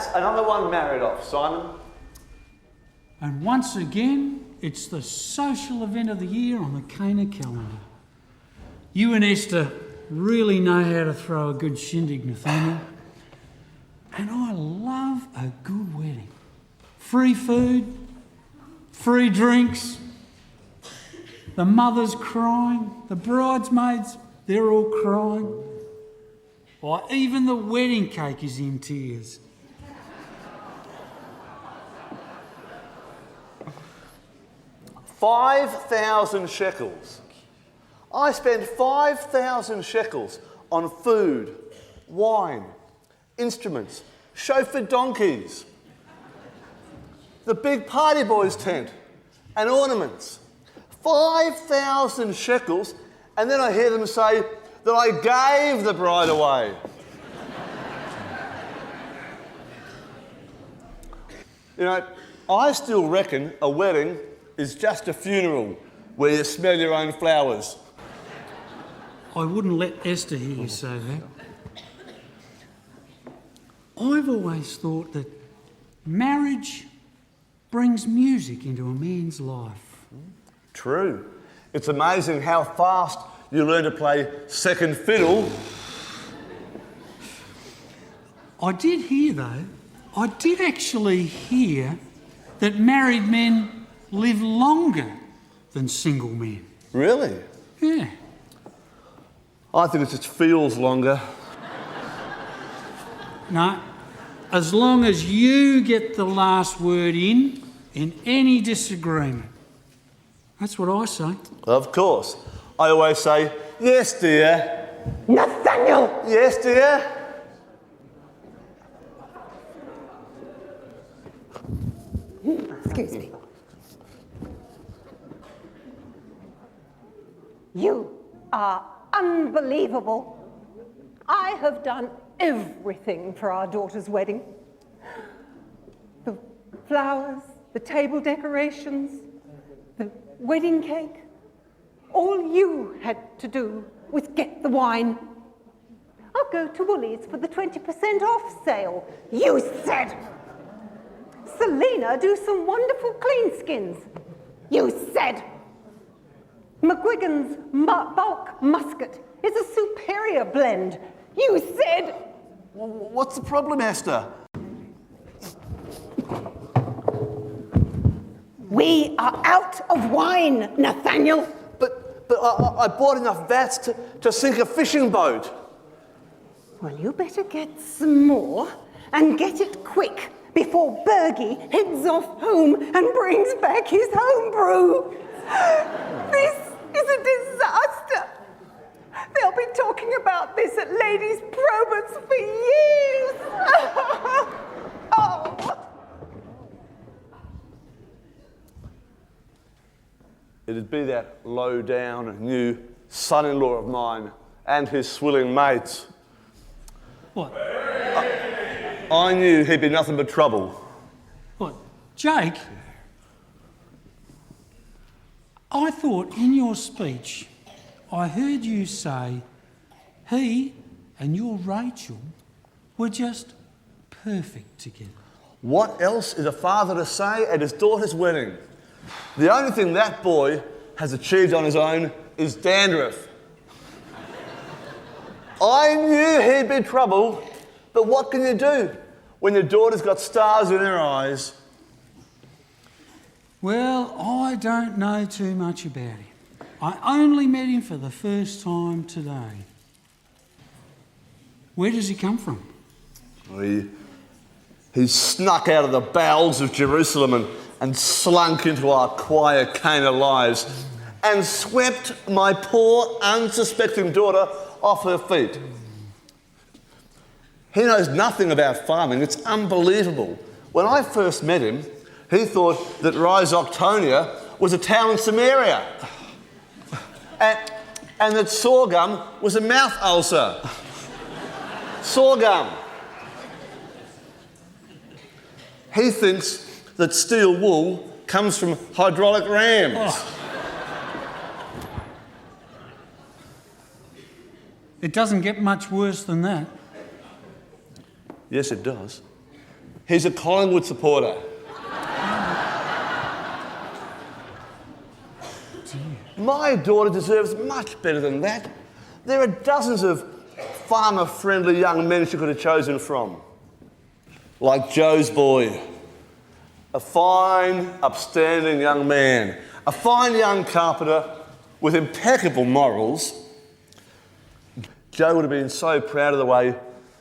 that's another one married off, Simon. And once again, it's the social event of the year on the Cana calendar. You and Esther really know how to throw a good shindig, Nathaniel. And I love a good wedding. Free food, free drinks, the mother's crying, the bridesmaids, they're all crying. Why, even the wedding cake is in tears. $5,000 I spend 5,000 shekels on food, wine, instruments, chauffeured donkeys, the big party boys tent, and ornaments. 5,000 shekels, and then I hear them say that I gave the bride away. You know, I still reckon a wedding is just a funeral where you smell your own flowers. I wouldn't let Esther hear you say that. I've always thought that marriage brings music into a man's life. True. It's amazing how fast you learn to play second fiddle. I did actually hear that married men live longer than single men. Really? Yeah. I think it just feels longer. No, as long as you get the last word in any disagreement. That's what I say. Of course. I always say, yes, dear. Nathaniel! Yes, dear. Excuse me. You are unbelievable. I have done everything for our daughter's wedding. The flowers, the table decorations, the wedding cake. All you had to do was get the wine. I'll go to Woolies for the 20% off sale, you said. Selena, do some wonderful clean skins, you said. McGuigan's bulk musket is a superior blend, you said. What's the problem, Esther? We are out of wine, Nathaniel. But I bought enough vats to sink a fishing boat. Well, you better get some more and get it quick before Bergie heads off home and brings back his home brew. This is a disaster. They'll be talking about this at ladies' probates for years. Oh. It'd be that low-down new son-in-law of mine and his swilling mates. What? I knew he'd be nothing but trouble. What? Jake? I thought in your speech I heard you say he and your Rachel were just perfect together. What else is a father to say at his daughter's wedding? The only thing that boy has achieved on his own is dandruff. I knew he'd be trouble, but what can you do when your daughter's got stars in her eyes? Well, I don't know too much about him. I only met him for the first time today. Where does he come from? He snuck out of the bowels of Jerusalem and slunk into our quiet Cana lives and swept my poor, unsuspecting daughter off her feet. He knows nothing about farming. It's unbelievable. When I first met him, he thought that Rhizoctonia was a town in Samaria and that sorghum was a mouth ulcer. Sorghum. He thinks that steel wool comes from hydraulic rams. Oh. It doesn't get much worse than that. Yes, it does. He's a Collingwood supporter. My daughter deserves much better than that. There are dozens of farmer-friendly young men she could have chosen from. Like Joe's boy. A fine, upstanding young man. A fine young carpenter with impeccable morals. Joe would have been so proud of the way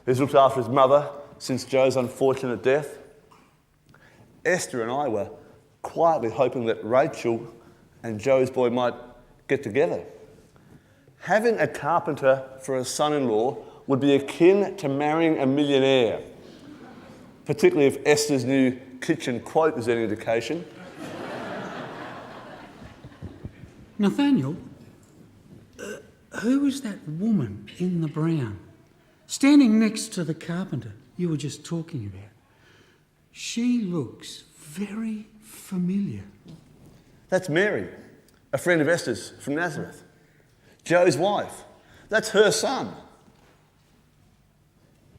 he's looked after his mother since Joe's unfortunate death. Esther and I were quietly hoping that Rachel and Joe's boy might get together. Having a carpenter for a son-in-law would be akin to marrying a millionaire, particularly if Esther's new kitchen quote is any indication. Nathaniel, who is that woman in the brown, standing next to the carpenter you were just talking about? She looks very familiar. That's Mary, a friend of Esther's from Nazareth. Joe's wife. That's her son.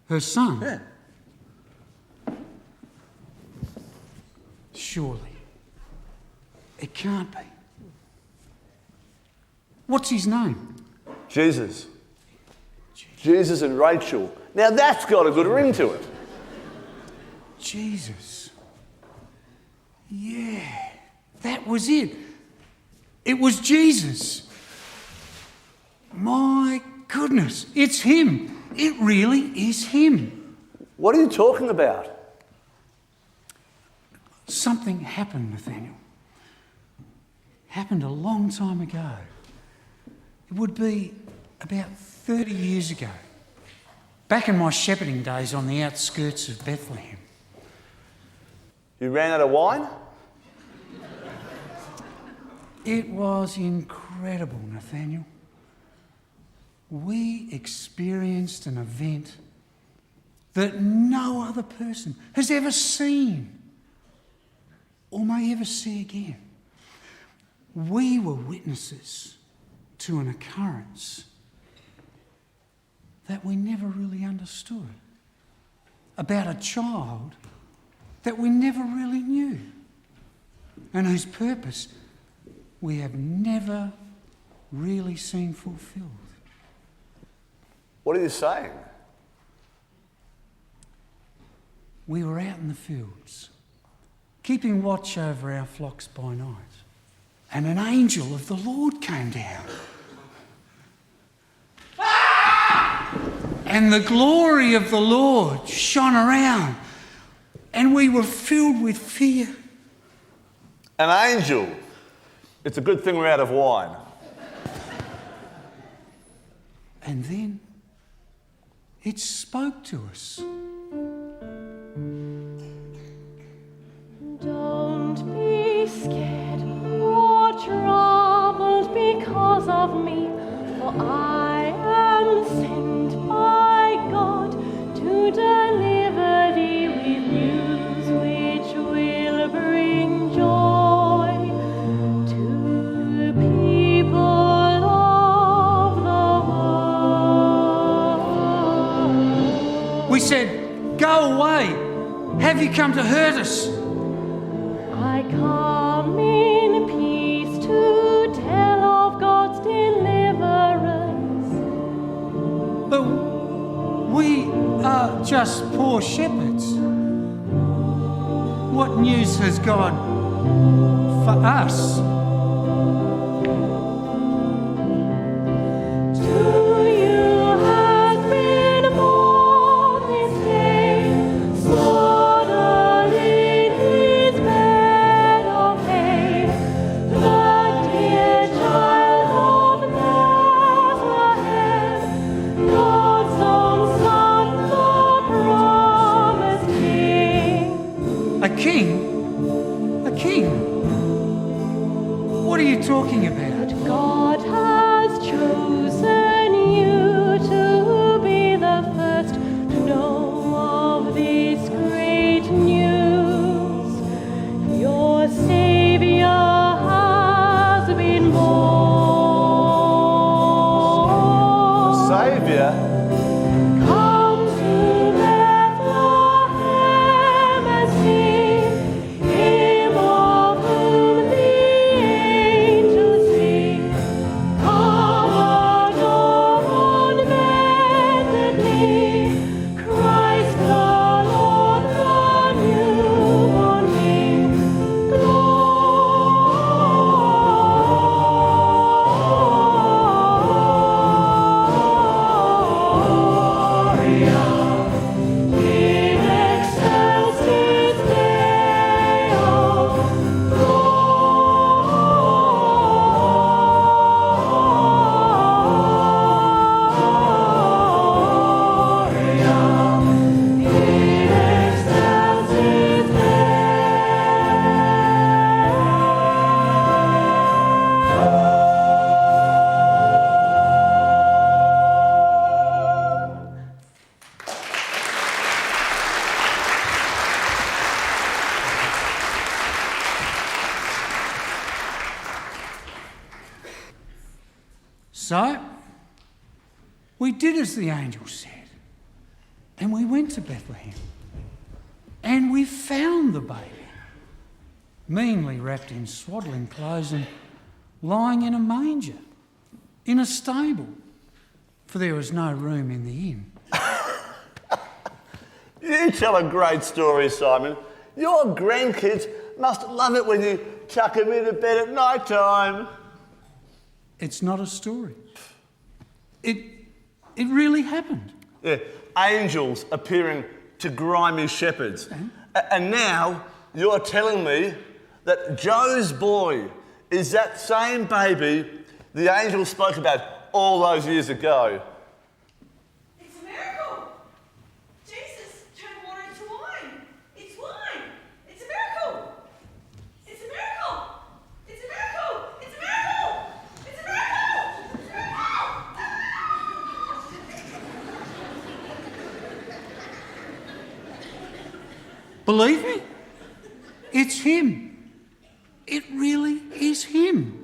Her son? Yeah. Surely. It can't be. What's his name? Jesus. Jesus and Rachel. Now that's got a good ring to it. Jesus. Yeah, that was it. It was Jesus. My goodness, it's him. It really is him. What are you talking about? Something happened, Nathaniel. Happened a long time ago. It would be about 30 years ago. Back in my shepherding days on the outskirts of Bethlehem. You ran out of wine? It was incredible, Nathaniel. We experienced an event that no other person has ever seen or may ever see again. We were witnesses to an occurrence that we never really understood, about a child that we never really knew, and whose purpose we have never really seen fulfilled. What are you saying? We were out in the fields, keeping watch over our flocks by night, and an angel of the Lord came down. And the glory of the Lord shone around, and we were filled with fear. An angel. It's a good thing we're out of wine. And then it spoke to us. Don't be scared or troubled because of me, for I am sent by God to deliver thee with news which will bring joy to the people of the world. We said, "Go away. Have you come to hurt us?" I come in peace to tell of God's deliverance. But we are just poor shepherds. What news has God for us? To you has been born this day, swaddled in his bed of hay, the dear child of Bethlehem, God's own Son, the promised King. A king? A king? Well, we are just poor shepherds. What news has God for us? To you has been born this day, swaddled in his bed of hay, the dear child of Bethlehem, God's own Son, the promised King. A king? A king? A king? A king? A king? A king? A king? So, we did as the angel said, and we went to Bethlehem, and we found the baby, meanly wrapped in swaddling clothes and lying in a manger, in a stable, for there was no room in the inn. You tell a great story, Simon. Your grandkids must love it when you chuck them into bed at night time. It's not a story. It really happened. Yeah, angels appearing to grimy shepherds. And now you're telling me that Joe's boy is that same baby the angel spoke about all those years ago. It's a miracle! Jesus turned water into wine! It's wine! It's a miracle! It's a miracle! It's a miracle! It's a miracle! It's a miracle! It's a miracle! Believe me, it's him. It really is him.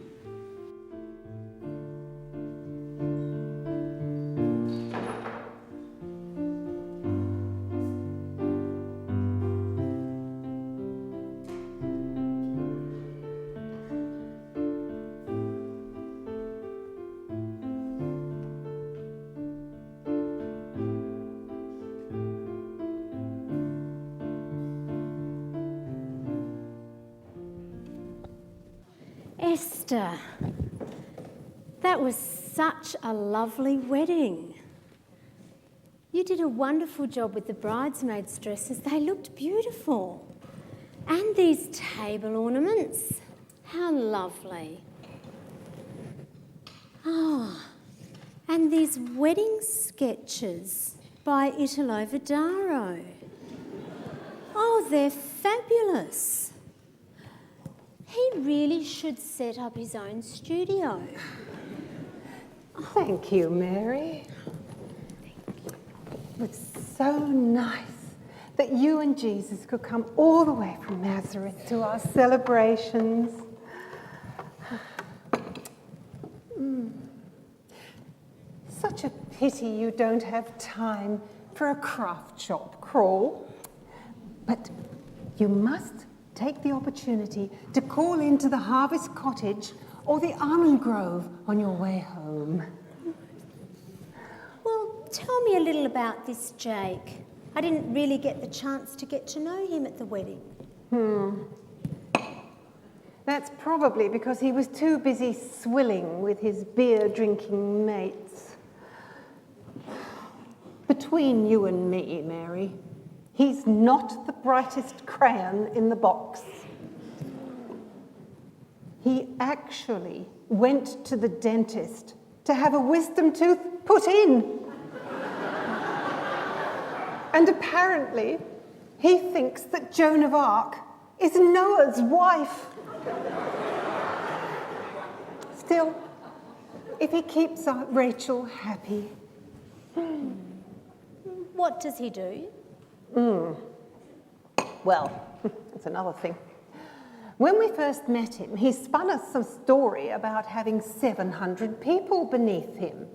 Esther, that was such a lovely wedding. You did a wonderful job with the bridesmaids' dresses. They looked beautiful. And these table ornaments, how lovely. Oh, and these wedding sketches by Italo Vidaro. Oh, they're fabulous. He really should set up his own studio. Thank you, Mary. It's so nice that you and Jesus could come all the way from Nazareth to our celebrations. Such a pity you don't have time for a craft shop crawl. But you must take the opportunity to call into the Harvest Cottage or the Almond Grove on your way home. Well, tell me a little about this Jake. I didn't really get the chance to get to know him at the wedding. That's probably because he was too busy swilling with his beer-drinking mates. Between you and me, Mary, he's not the brightest crayon in the box. He actually went to the dentist to have a wisdom tooth put in. And apparently, he thinks that Joan of Arc is Noah's wife. Still, if he keeps Aunt Rachel happy. What does he do? Well, that's another thing. When we first met him, he spun us some story about having 700 people beneath him,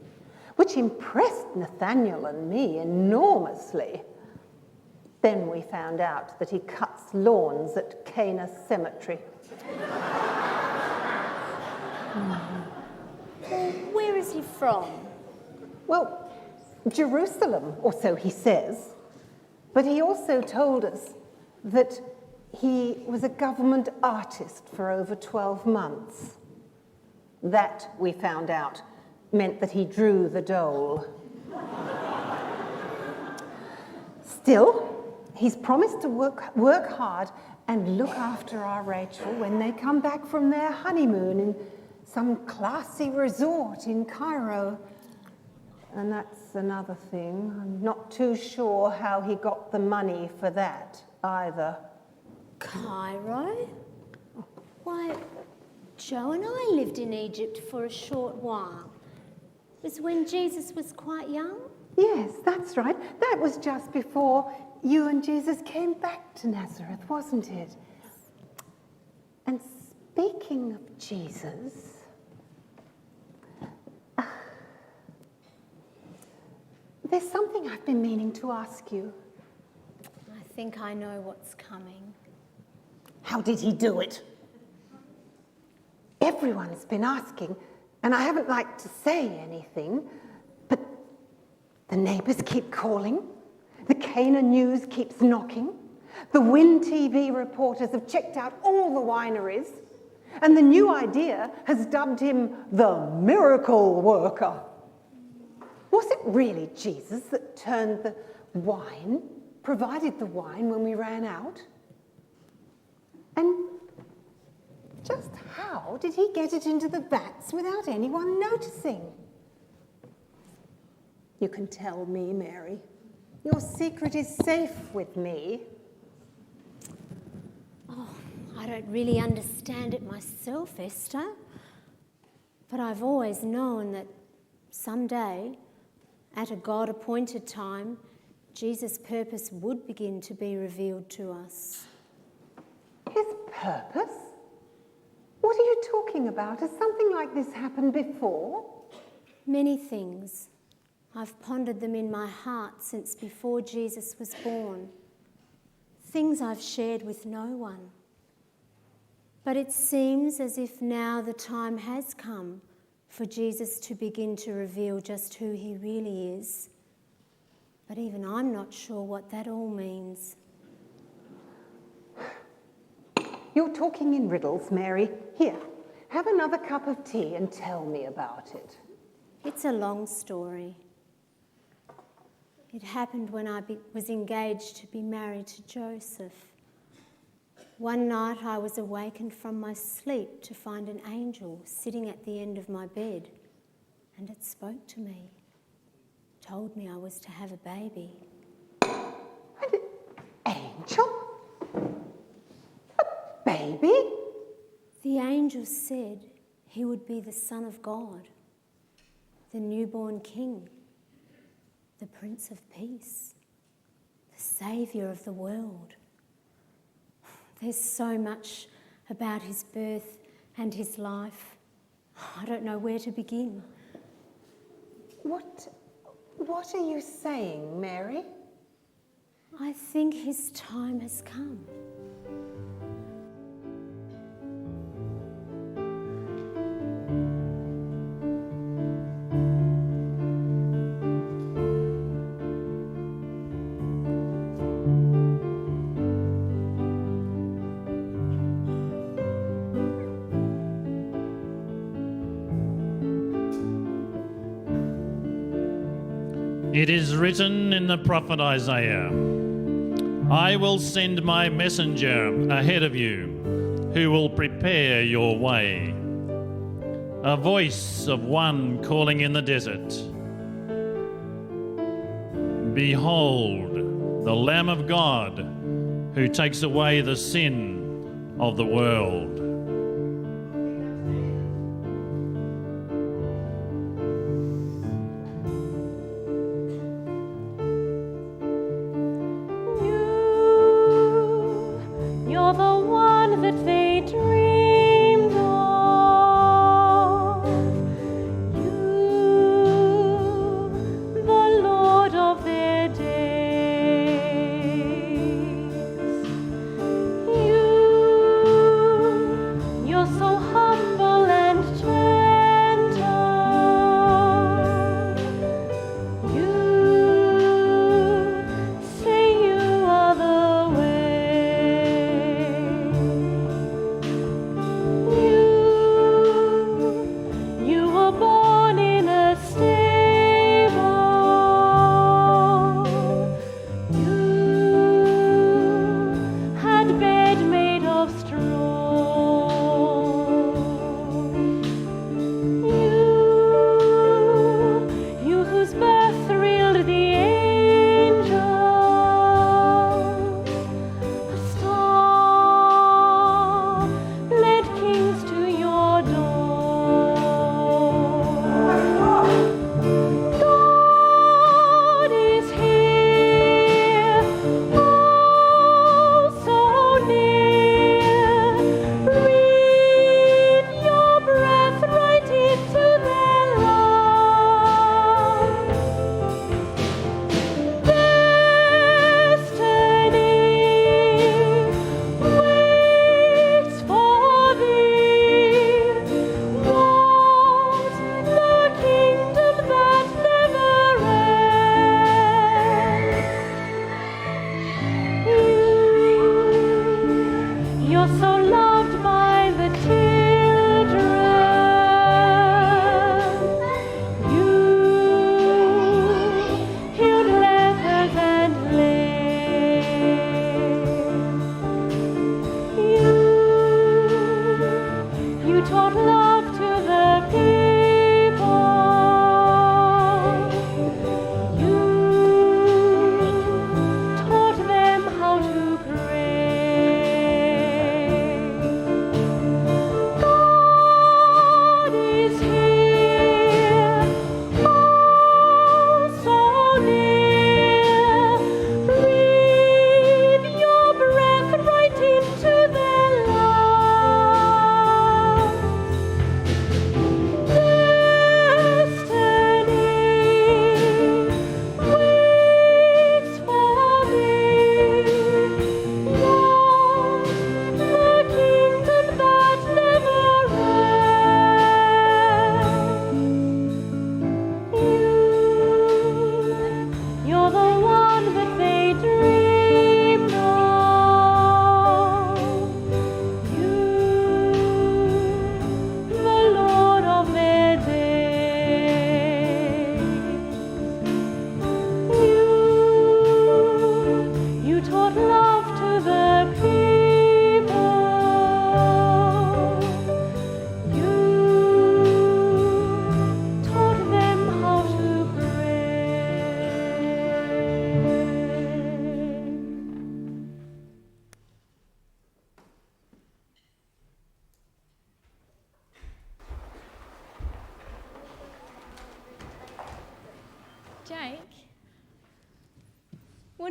which impressed Nathaniel and me enormously. Then we found out that he cuts lawns at Cana cemetery. Well, where is he from? Well, Jerusalem, or so he says. But he also told us that he was a government artist for over 12 months. That, we found out, meant that he drew the dole. Still, he's promised to work hard and look after our Rachel when they come back from their honeymoon in some classy resort in Cairo. And that's another thing. I'm not too sure how he got the money for that either. Cairo? Why, Joe and I lived in Egypt for a short while. It was when Jesus was quite young. Yes, that's right. That was just before you and Jesus came back to Nazareth, wasn't it? And speaking of Jesus, There's something I've been meaning to ask you. I think I know what's coming. How did he do it? Everyone's been asking, and I haven't liked to say anything, but the neighbours keep calling, the Cana news keeps knocking, the Win TV reporters have checked out all the wineries, and the New Idea has dubbed him the miracle worker. Was it really Jesus that turned the wine, provided the wine when we ran out? And just how did he get it into the vats without anyone noticing? You can tell me, Mary. Your secret is safe with me. Oh, I don't really understand it myself, Esther. But I've always known that someday, at a God-appointed time, Jesus' purpose would begin to be revealed to us. His purpose? What are you talking about? Has something like this happened before? Many things. I've pondered them in my heart since before Jesus was born. Things I've shared with no one. But it seems as if now the time has come for Jesus to begin to reveal just who he really is. But even I'm not sure what that all means. You're talking in riddles, Mary. Here, have another cup of tea and tell me about it. It's a long story. It happened when I was engaged to be married to Joseph. One night I was awakened from my sleep to find an angel sitting at the end of my bed, and it spoke to me, told me I was to have a baby. An angel? A baby? The angel said he would be the Son of God, the newborn King, the Prince of Peace, the Saviour of the world. There's so much about his birth and his life. I don't know where to begin. What are you saying, Mary? I think his time has come. It is written in the prophet Isaiah, I will send my messenger ahead of you, who will prepare your way. A voice of one calling in the desert, behold, the Lamb of God, who takes away the sin of the world. You're the one that they dreamed of. You, the Lord of their days. You,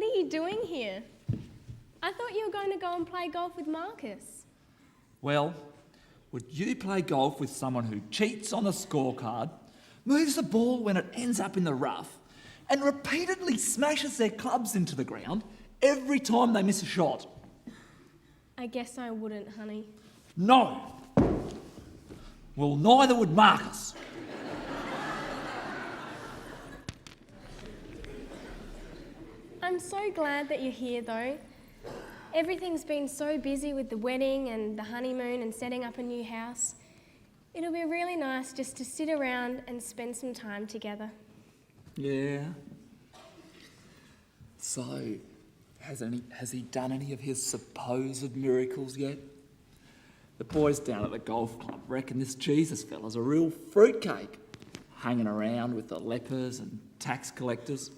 What are you doing here? I thought you were going to go and play golf with Marcus. Well, would you play golf with someone who cheats on the scorecard, moves the ball when it ends up in the rough, and repeatedly smashes their clubs into the ground every time they miss a shot? I guess I wouldn't, honey. No. Well, neither would Marcus. I'm so glad that you're here, though. Everything's been so busy with the wedding and the honeymoon and setting up a new house. It'll be really nice just to sit around and spend some time together. Yeah. So, has he done any of his supposed miracles yet? The boys down at the golf club reckon this Jesus fella's a real fruitcake, hanging around with the lepers and tax collectors.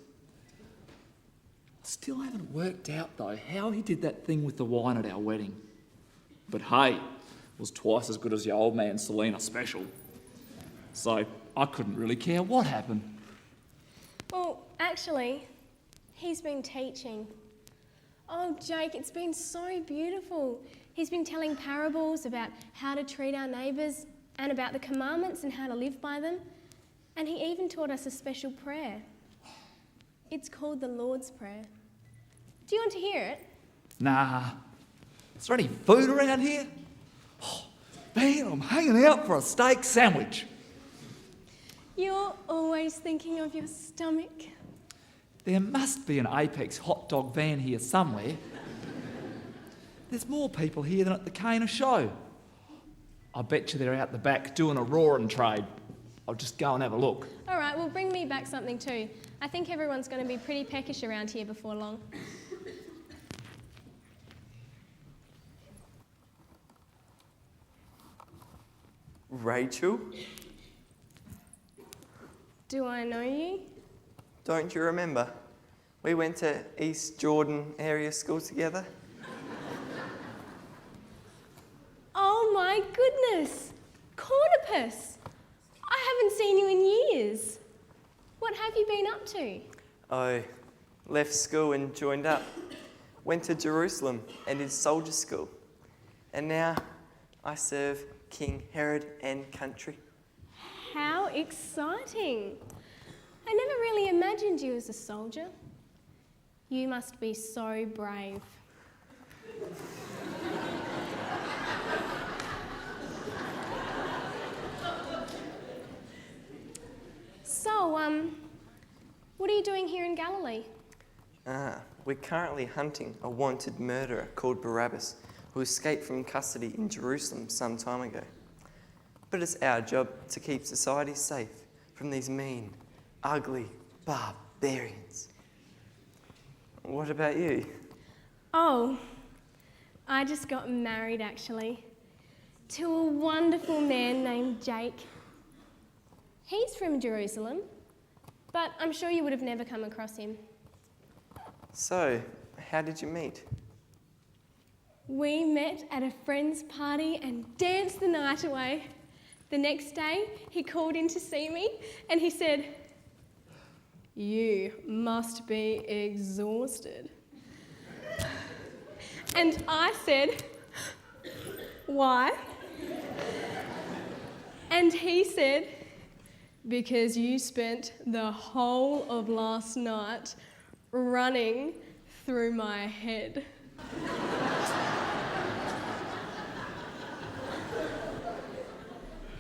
Still haven't worked out, though, how he did that thing with the wine at our wedding. But hey, it was twice as good as your old man Selena special. So I couldn't really care what happened. Well, actually, he's been teaching. Oh, Jake, it's been so beautiful. He's been telling parables about how to treat our neighbours and about the commandments and how to live by them. And he even taught us a special prayer. It's called the Lord's Prayer. Do you want to hear it? Nah. Is there any food around here? Oh, man, I'm hanging out for a steak sandwich. You're always thinking of your stomach. There must be an Apex hot dog van here somewhere. There's more people here than at the Cana show. I bet you they're out the back doing a roaring trade. I'll just go and have a look. All right, well, bring me back something too. I think everyone's going to be pretty peckish around here before long. Rachel? Do I know you? Don't you remember? We went to East Jordan area school together. Oh my goodness! Cornipus! I haven't seen you in years. What have you been up to? Oh, left school and joined up. Went to Jerusalem and did soldier school. And now I serve King Herod and country. How exciting! I never really imagined you as a soldier. You must be so brave. So, what are you doing here in Galilee? We're currently hunting a wanted murderer called Barabbas, who escaped from custody in Jerusalem some time ago. But it's our job to keep society safe from these mean, ugly barbarians. What about you? Oh, I just got married actually, to a wonderful man named Jake. He's from Jerusalem, but I'm sure you would have never come across him. So, how did you meet? We met at a friend's party and danced the night away. The next day, he called in to see me and he said, "You must be exhausted." And I said, "Why?" And he said, "Because you spent the whole of last night running through my head."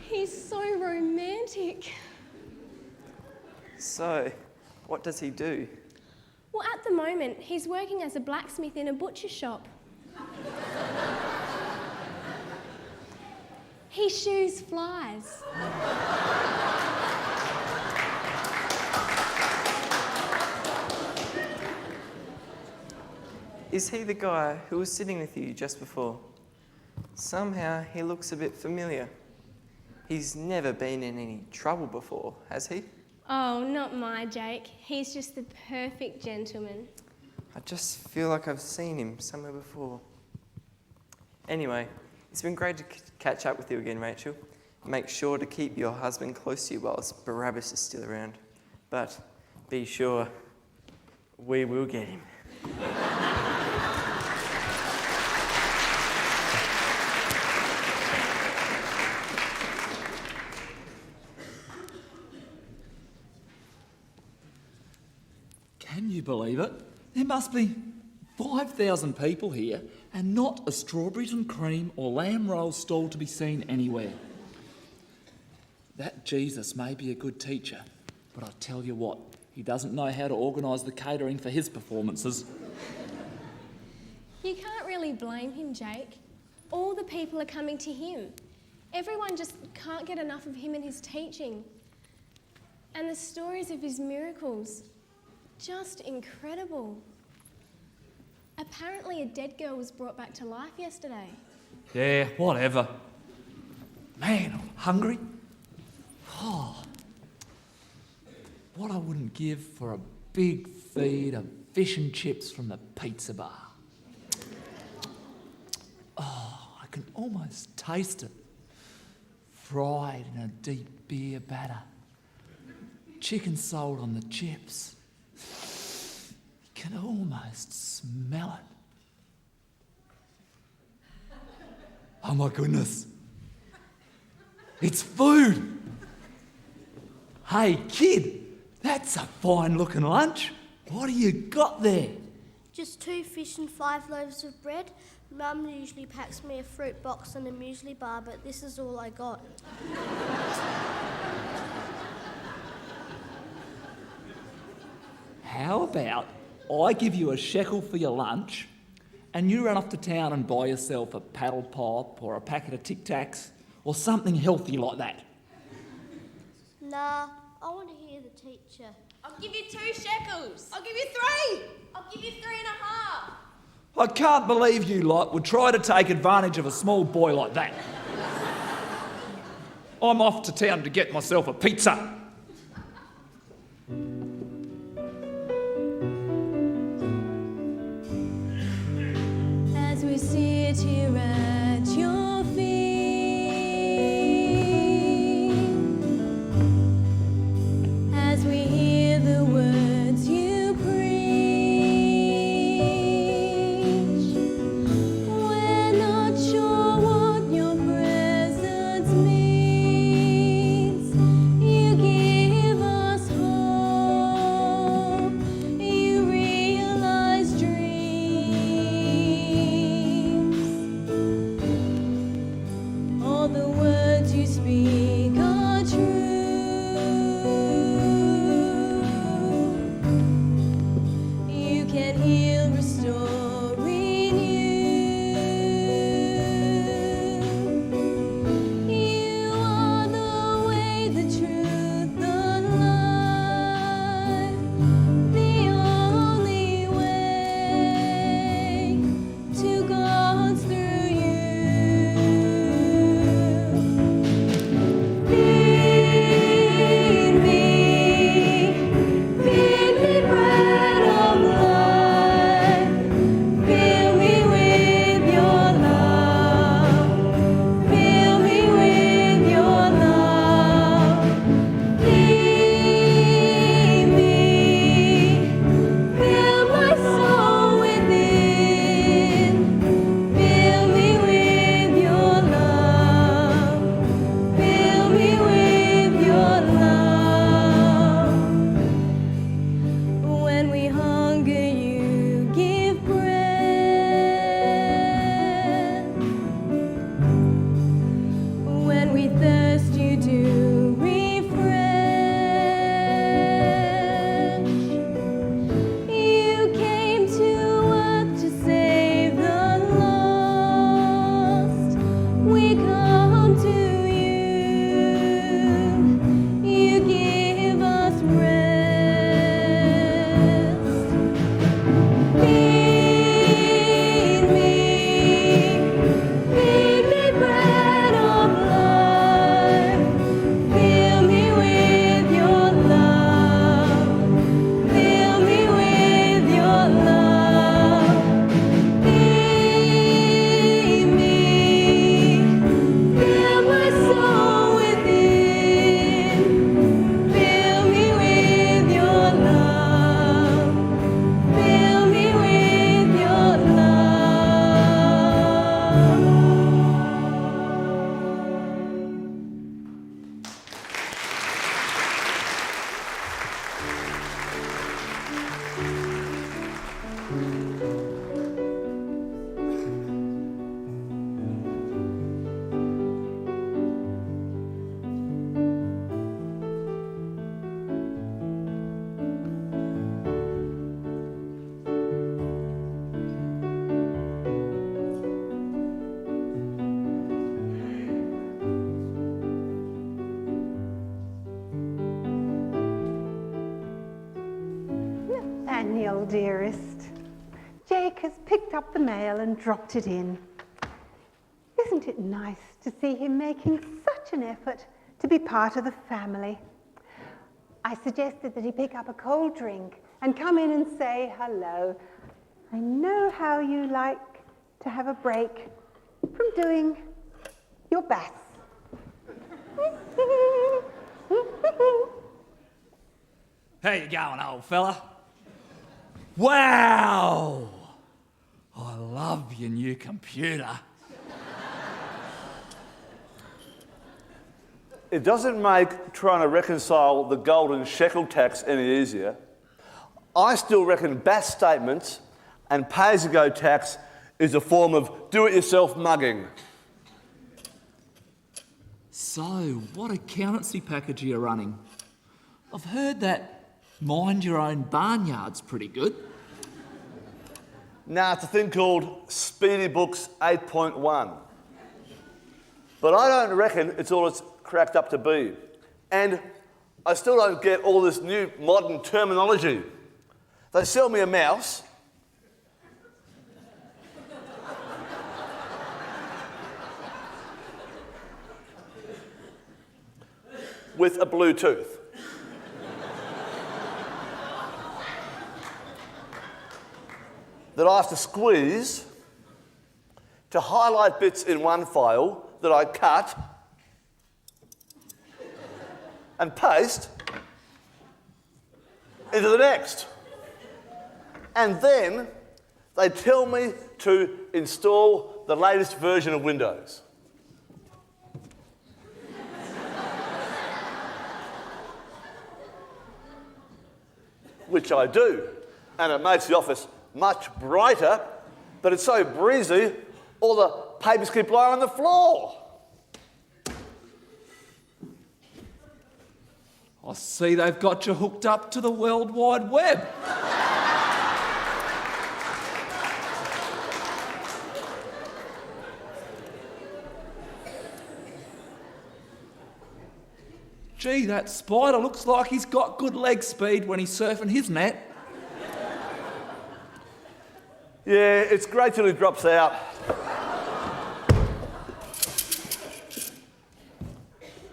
He's so romantic. So, what does he do? Well, at the moment, he's working as a blacksmith in a butcher shop. He shoes flies. Is he the guy who was sitting with you just before? Somehow he looks a bit familiar. He's never been in any trouble before, has he? Oh, not my Jake. He's just the perfect gentleman. I just feel like I've seen him somewhere before. Anyway, it's been great to catch up with you again, Rachel. Make sure to keep your husband close to you whilst Barabbas is still around. But be sure we will get him. Can you believe it? There must be 5,000 people here and not a strawberries and cream or lamb roll stall to be seen anywhere. That Jesus may be a good teacher, but I tell you what, he doesn't know how to organise the catering for his performances. You can't really blame him, Jake. All the people are coming to him. Everyone just can't get enough of him and his teaching. And the stories of his miracles, just incredible. Apparently a dead girl was brought back to life yesterday. Yeah, whatever. Man, I'm hungry. Oh, what I wouldn't give for a big feed of fish and chips from the pizza bar. Oh, I can almost taste it. Fried in a deep beer batter. Chicken salt on the chips. You can almost smell it. Oh my goodness. It's food. Hey kid, that's a fine looking lunch. What do you got there? Just 2 fish and 5 loaves of bread. Mum usually packs me a fruit box and a muesli bar, but this is all I got. How about I give you a shekel for your lunch and you run off to town and buy yourself a paddle pop or a packet of Tic Tacs or something healthy like that? Nah, I want to hear the teacher. I'll give you 2 shekels. I'll give you 3. I'll give you 3.5. I can't believe you lot would try to take advantage of a small boy like that. I'm off to town to get myself a pizza. As we sit here at your feet, as we hear the words you preach, we're not sure what your presence means. You give us hope, you realize dreams. Nathaniel, dearest. Jake has picked up the mail and dropped it in. Isn't it nice to see him making such an effort to be part of the family? I suggested that he pick up a cold drink and come in and say hello. I know how you like to have a break from doing your best. How you going, old fella? Wow! I love your new computer. It doesn't make trying to reconcile the golden shekel tax any easier. I still reckon BAS statements and pay-as-you-go tax is a form of do-it-yourself mugging. So, what accountancy package are you running? I've heard that mind your own barnyard's pretty good. Nah, it's a thing called Speedy Books 8.1. But I don't reckon it's all it's cracked up to be. And I still don't get all this new modern terminology. They sell me a mouse. With a Bluetooth. That I have to squeeze to highlight bits in one file that I cut and paste into the next. And then they tell me to install the latest version of Windows. Which I do, and it makes the office much brighter, but it's so breezy, all the papers keep lying on the floor. I see they've got you hooked up to the World Wide Web. Gee, that spider looks like he's got good leg speed when he's surfing his net. Yeah, it's great till he drops out.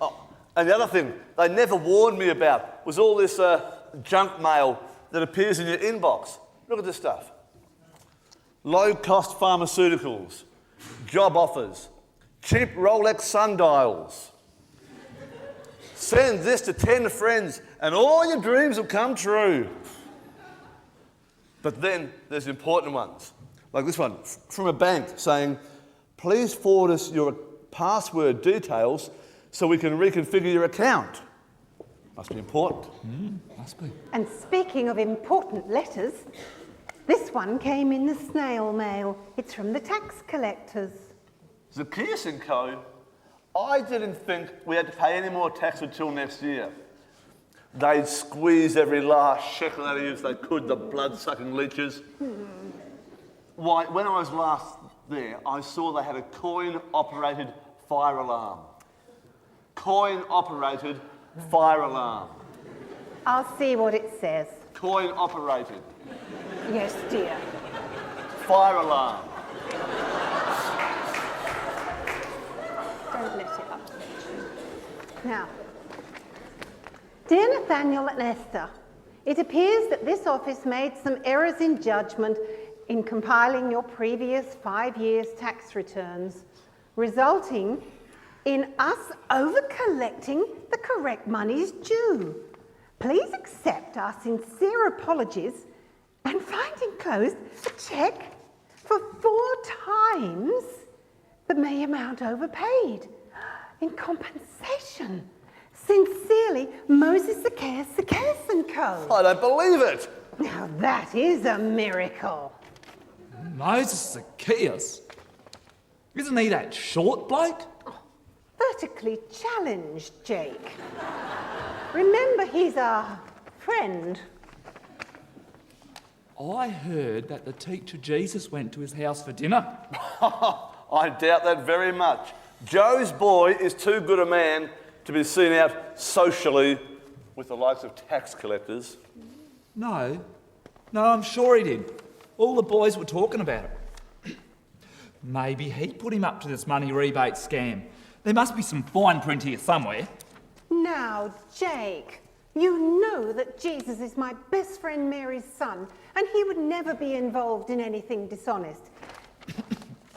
Oh, and the other thing they never warned me about was all this junk mail that appears in your inbox. Look at this stuff. Low-cost pharmaceuticals, job offers, cheap Rolex sundials. Send this to 10 friends and all your dreams will come true. But then there's important ones, like this one, from a bank saying, please forward us your password details so we can reconfigure your account. Must be important. Must be. And speaking of important letters, this one came in the snail mail. It's from the tax collectors. Zacchaeus & Co. I didn't think we had to pay any more tax until next year. They'd squeeze every last shekel out of you if they could, the blood-sucking leeches. Why, when I was last there, I saw they had a coin-operated fire alarm. Coin-operated fire alarm. I'll see what it says. Coin-operated. Yes, dear. Fire alarm. Don't let it up. Now, dear Nathaniel and Esther, it appears that this office made some errors in judgment in compiling your previous 5 years' tax returns, resulting in us over-collecting the correct monies due. Please accept our sincere apologies and find enclosed a cheque for 4 times the May amount overpaid in compensation. Sincerely, Moses Zacchaeus & Co. I don't believe it. Now that is a miracle. Moses Zacchaeus? Isn't he that short bloke? Vertically challenged, Jake. Remember, he's our friend. I heard that the teacher Jesus went to his house for dinner. I doubt that very much. Joe's boy is too good a man to be seen out socially with the likes of tax collectors. No, No, I'm sure he did. All the boys were talking about it. Maybe he put him up to this money rebate scam. There must be some fine print here somewhere. Now, Jake, you know that Jesus is my best friend Mary's son, and he would never be involved in anything dishonest.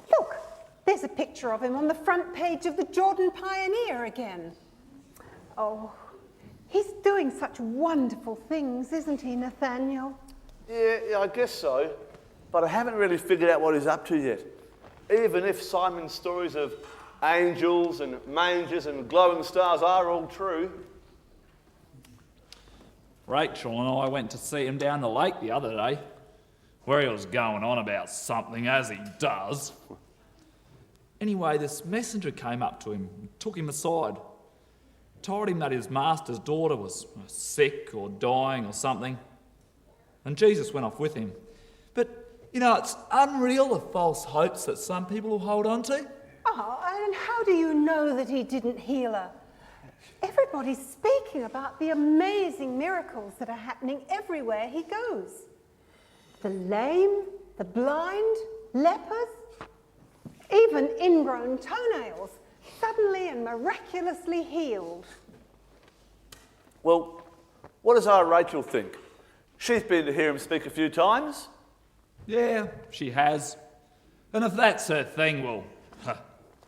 Look, there's a picture of him on the front page of the Jordan Pioneer again. Oh, he's doing such wonderful things, isn't he, Nathaniel? Yeah, I guess so. But I haven't really figured out what he's up to yet. Even if Simon's stories of angels and mangers and glowing stars are all true. Rachel and I went to see him down the lake the other day, where he was going on about something, as he does. Anyway, this messenger came up to him and took him aside, told him that his master's daughter was sick or dying or something, and Jesus went off with him. But, you know, it's unreal the false hopes that some people will hold on to. Oh, and how do you know that he didn't heal her? Everybody's speaking about the amazing miracles that are happening everywhere he goes. The lame, the blind, lepers, even ingrown toenails, suddenly and miraculously healed. Well, what does our Rachel think? She's been to hear him speak a few times. Yeah, she has. And if that's her thing, well,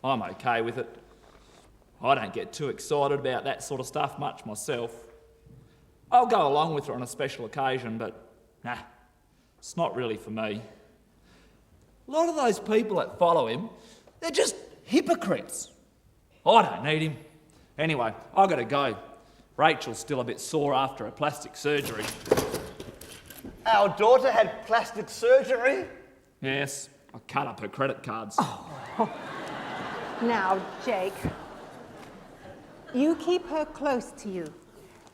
I'm okay with it. I don't get too excited about that sort of stuff much myself. I'll go along with her on a special occasion, but nah, it's not really for me. A lot of those people that follow him, they're just hypocrites. I don't need him. Anyway, I've got to go. Rachel's still a bit sore after her plastic surgery. Our daughter had plastic surgery? Yes, I cut up her credit cards. Oh. Now, Jake, you keep her close to you.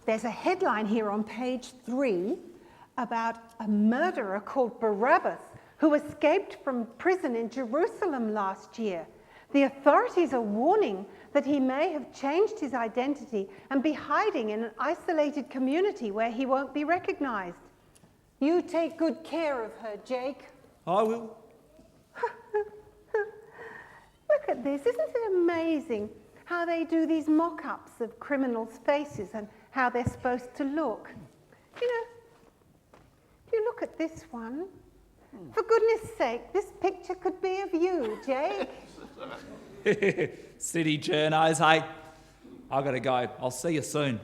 There's a headline here on page 3 about a murderer called Barabbas who escaped from prison in Jerusalem last year. The authorities are warning that he may have changed his identity and be hiding in an isolated community where he won't be recognised. You take good care of her, Jake. I will. Look at this, isn't it amazing how they do these mock-ups of criminals' faces and how they're supposed to look? You know, if you look at this one, for goodness sake, this picture could be of you, Jake. City journos, hey. I've got to go. I'll see you soon.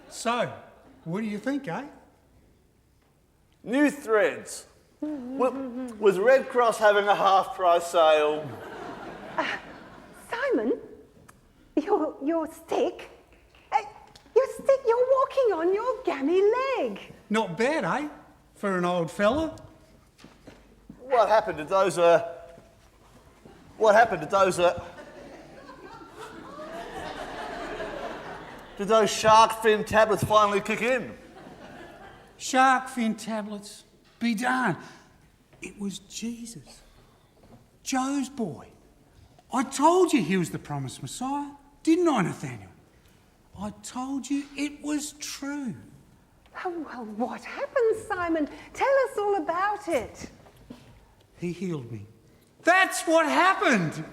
So, what do you think, eh? New threads. Was Red Cross having a half-price sale? Simon, your stick? Your stick, you're walking on your gammy leg. Not bad, eh? For an old fella. What happened to those, did those shark fin tablets finally kick in? Shark fin tablets. Be darned. It was Jesus. Joe's boy. I told you he was the promised Messiah, didn't I, Nathaniel? I told you it was true. Oh, well, what happened, Simon? Tell us all about it. He healed me. That's what happened.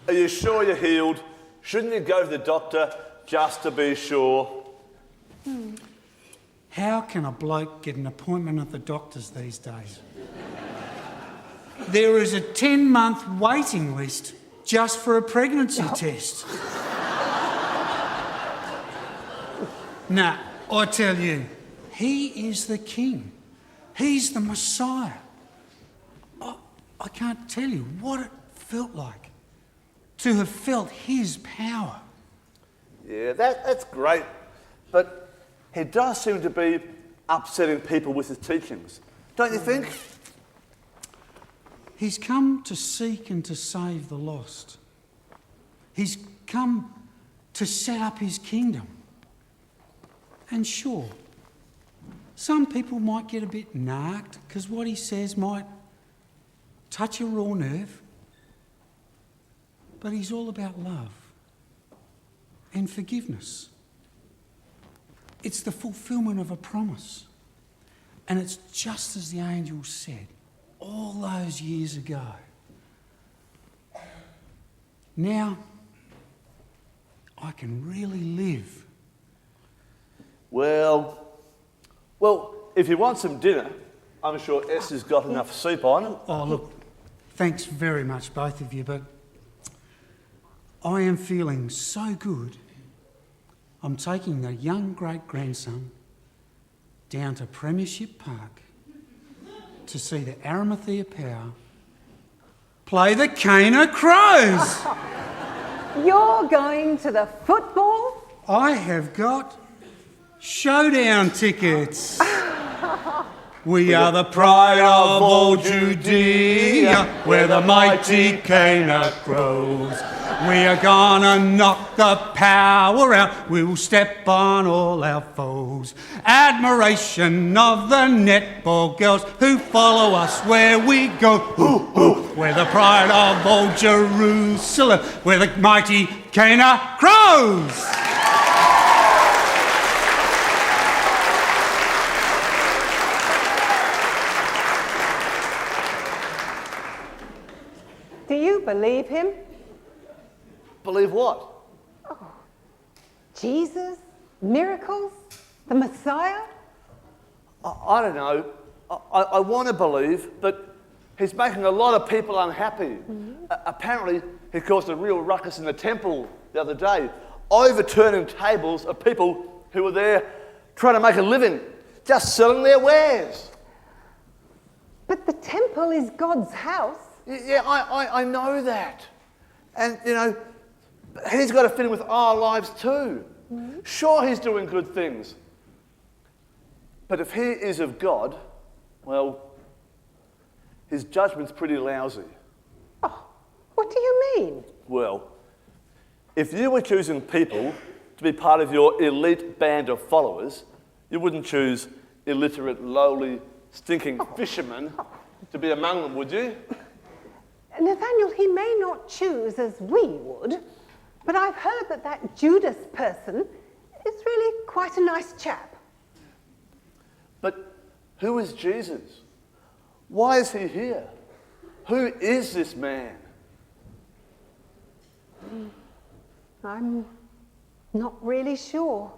Are you sure you're healed? Shouldn't you go to the doctor just to be sure? How can a bloke get an appointment at the doctor's these days? There is a 10-month waiting list just for a pregnancy test. Nah, I tell you, he is the king. He's the Messiah. I can't tell you what it felt like to have felt his power. Yeah, that's great. But he does seem to be upsetting people with his teachings. Don't you think? He's come to seek and to save the lost. He's come to set up his kingdom. And sure, some people might get a bit narked because what he says might touch a raw nerve. But he's all about love and forgiveness. It's the fulfilment of a promise. And it's just as the angel said all those years ago. Now, I can really live. Well, if you want some dinner, I'm sure Esther's got enough soup on. Oh, look, thanks very much, both of you, but I am feeling so good. I'm taking the young great-grandson down to Premiership Park to see the Arimathea Power play the Cana Crows. You're going to the football? I have got showdown tickets. We are the pride of all Judea, where the mighty Cana grows. We are gonna knock the power out, we'll step on all our foes. Admiration of the netball girls who follow us where we go. We're the pride of all Jerusalem, where the mighty Cana grows. Do you believe him? Believe what? Oh, Jesus? Miracles? The Messiah? I don't know. I want to believe, but he's making a lot of people unhappy. Apparently, he caused a real ruckus in the temple the other day, overturning tables of people who were there trying to make a living, just selling their wares. But the temple is God's house. Yeah, I know that. And, you know, he's got to fit in with our lives too. Sure, he's doing good things. But if he is of God, well, his judgment's pretty lousy. Oh, what do you mean? Well, if you were choosing people to be part of your elite band of followers, you wouldn't choose illiterate, lowly, stinking fishermen to be among them, would you? Nathaniel, he may not choose as we would, but I've heard that Judas person is really quite a nice chap. But who is Jesus? Why is he here? Who is this man? I'm not really sure.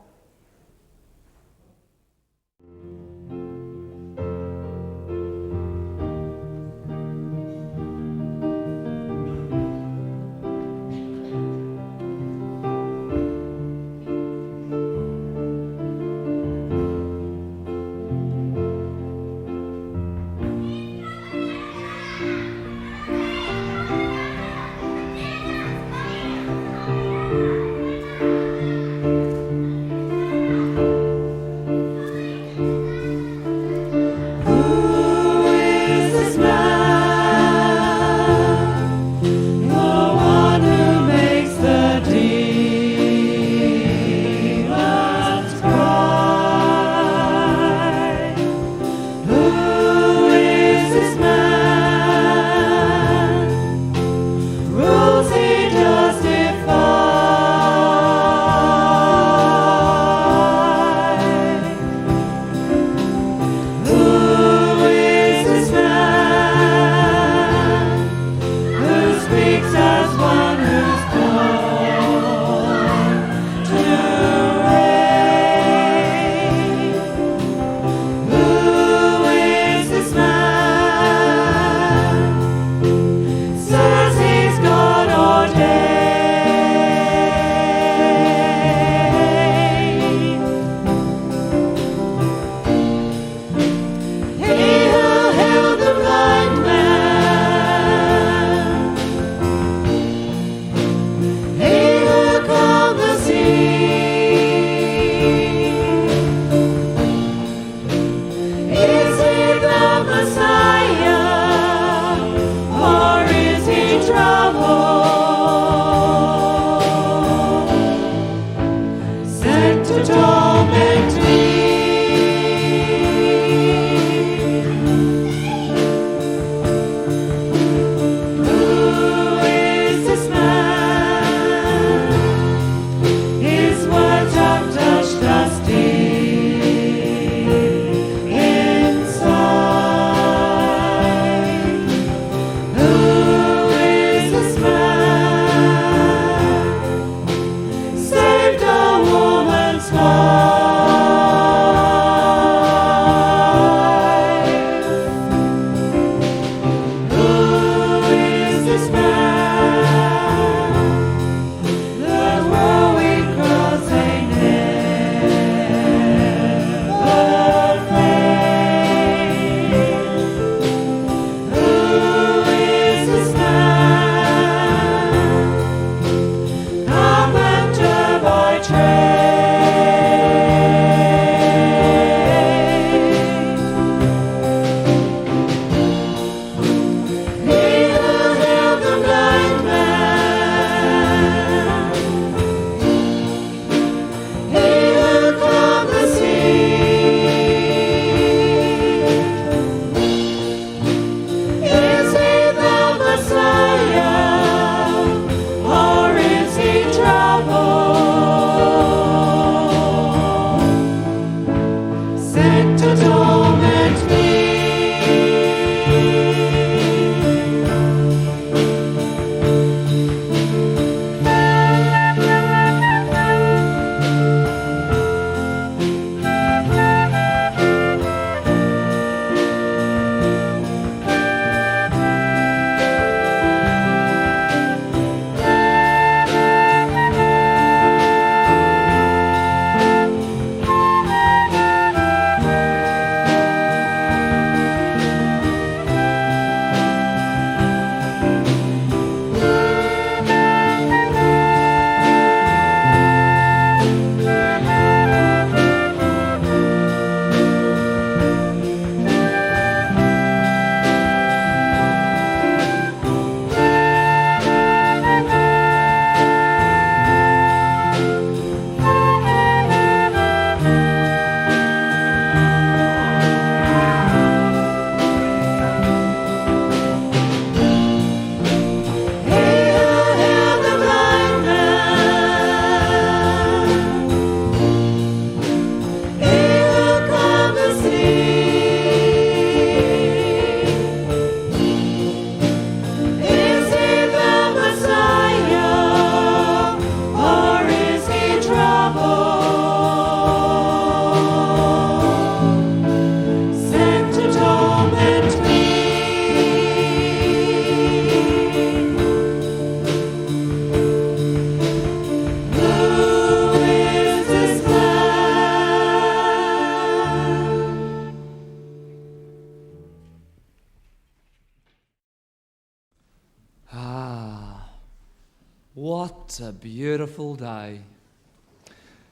What a beautiful day.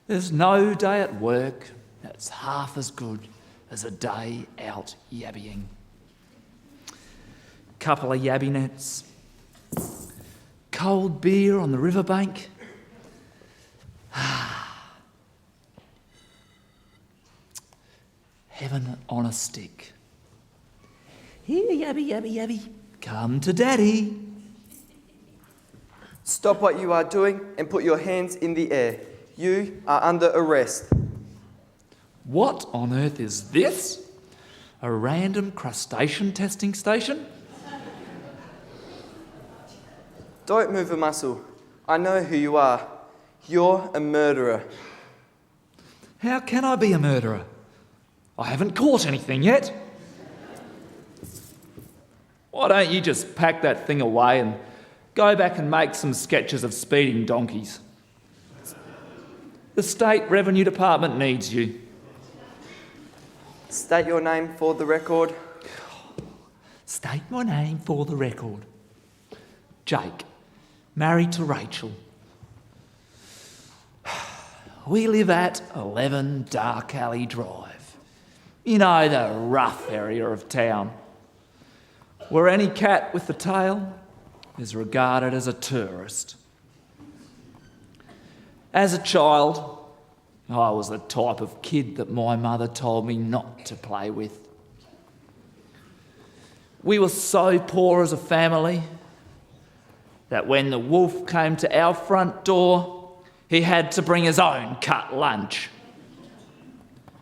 There's no day at work that's half as good as a day out yabbying. Couple of yabby nets, cold beer on the riverbank. Heaven on a stick. Here, yabby, yabby, yabby, come to daddy. Stop what you are doing and put your hands in the air. You are under arrest. What on earth is this? A random crustacean testing station? Don't move a muscle. I know who you are. You're a murderer. How can I be a murderer? I haven't caught anything yet. Why don't you just pack that thing away and go back and make some sketches of speeding donkeys? The State Revenue Department needs you. State your name for the record. State my name for the record. Jake, married to Rachel. We live at 11 Dark Alley Drive. You know, the rough area of town, where any cat with the tail is regarded as a tourist. As a child, I was the type of kid that my mother told me not to play with. We were so poor as a family that when the wolf came to our front door, he had to bring his own cut lunch.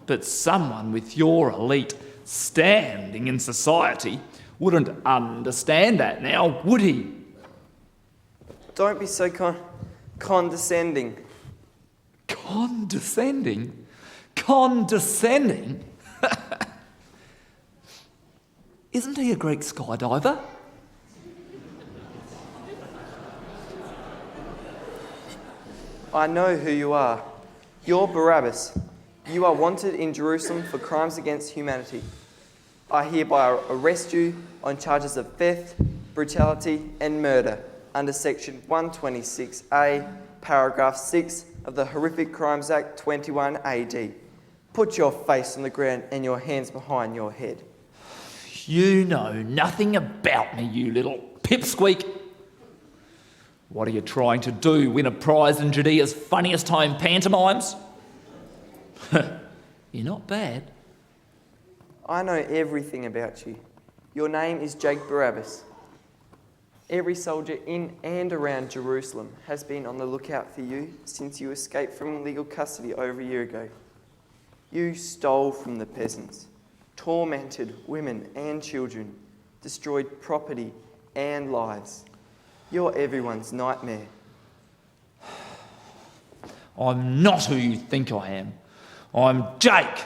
But someone with your elite standing in society wouldn't understand that now, would he? Don't be so condescending. Condescending? Condescending? Isn't he a Greek skydiver? I know who you are. You're Barabbas. You are wanted in Jerusalem for crimes against humanity. I hereby arrest you on charges of theft, brutality and murder under section 126A, paragraph 6 of the Horrific Crimes Act 21 AD. Put your face on the ground and your hands behind your head. You know nothing about me, you little pipsqueak. What are you trying to do, win a prize in Judea's funniest home pantomimes? You're not bad. I know everything about you. Your name is Jake Barabbas. Every soldier in and around Jerusalem has been on the lookout for you since you escaped from legal custody over a year ago. You stole from the peasants, tormented women and children, destroyed property and lives. You're everyone's nightmare. I'm not who you think I am. I'm Jake.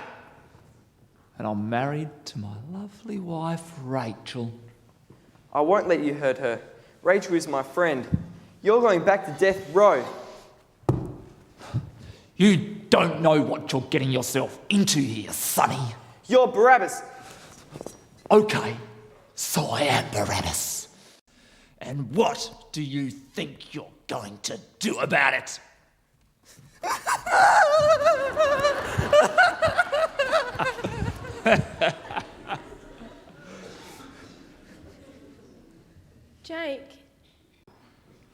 And I'm married to my lovely wife, Rachel. I won't let you hurt her. Rachel is my friend. You're going back to death row. You don't know what you're getting yourself into here, Sonny. You're Barabbas. Okay, so I am Barabbas. And what do you think you're going to do about it? Jake,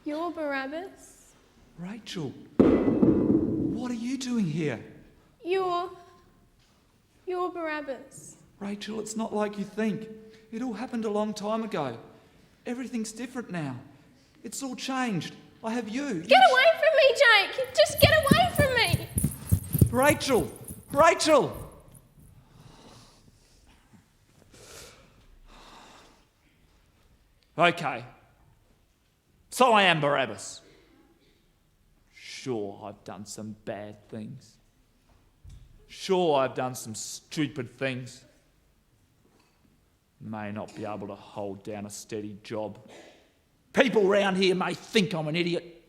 you're Barabbas. Rachel, what are you doing here? You're Barabbas. Rachel, it's not like you think. It all happened a long time ago. Everything's different now. It's all changed. I have you. Get away from me, Jake! Just get away from me! Rachel! Rachel! Okay. So I am Barabbas. Sure, I've done some bad things. Sure, I've done some stupid things. May not be able to hold down a steady job. People round here may think I'm an idiot,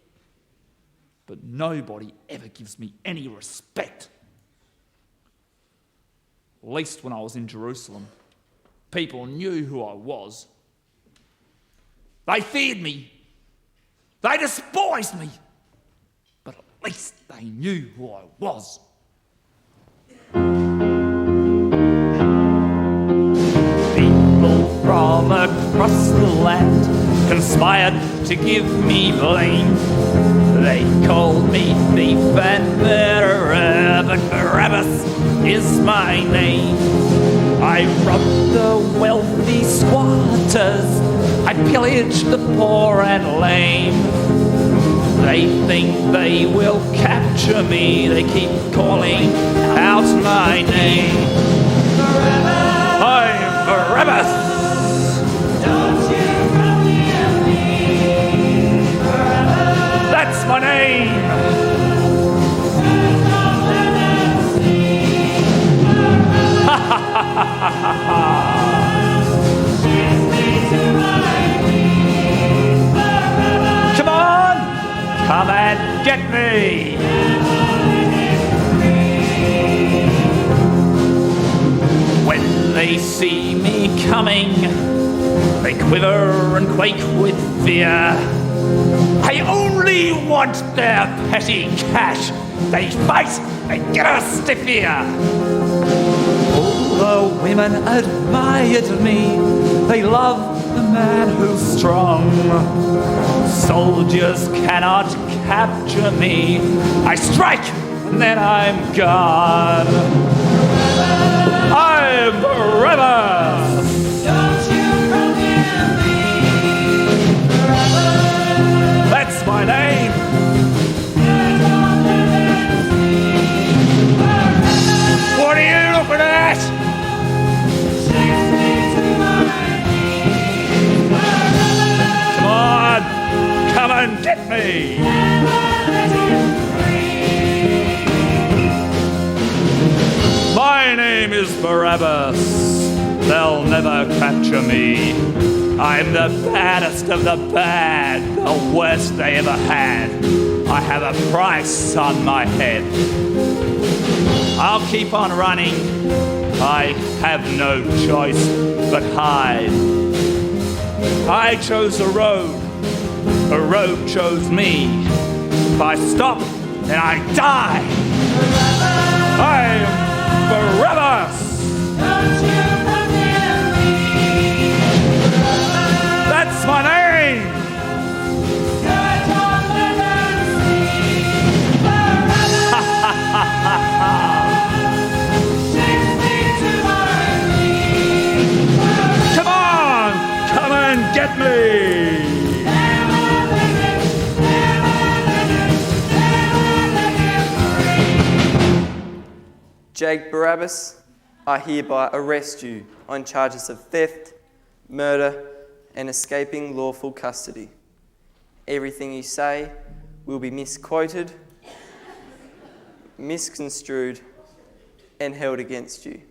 but nobody ever gives me any respect. At least when I was in Jerusalem, people knew who I was. They feared me. They despised me. But at least they knew who I was. People from across the land conspired to give me blame. They called me thief and murderer, but Barabbas is my name. I robbed the wealthy squatters, I pillaged the poor and lame. They think they will capture me, they keep calling out my name. I'm Barabbas! Don't you come near me, Barabbas. That's my name! Ha ha ha ha ha ha! Come on! Come and get me! When they see me coming, they quiver and quake with fear. I only want their petty cash. They fight, they get a stiff ear. All the women admired me. They love the man who's strong. Soldiers cannot capture me. I strike and then I'm gone. I'm Barabbas. Don't you come near me, Barabbas. That's my name. What are you looking at? Come on, come and get me. name is Barabbas. They'll never capture me. I'm the baddest of the bad, the worst they ever had. I have a price on my head. I'll keep on running. I have no choice but hide. I chose a road chose me. If I stop, then I die. I am Barabbas. Don't you forgive me. That's my name. Come on, come and get me. Jake Barabbas, I hereby arrest you on charges of theft, murder, and escaping lawful custody. Everything you say will be misquoted, misconstrued, and held against you.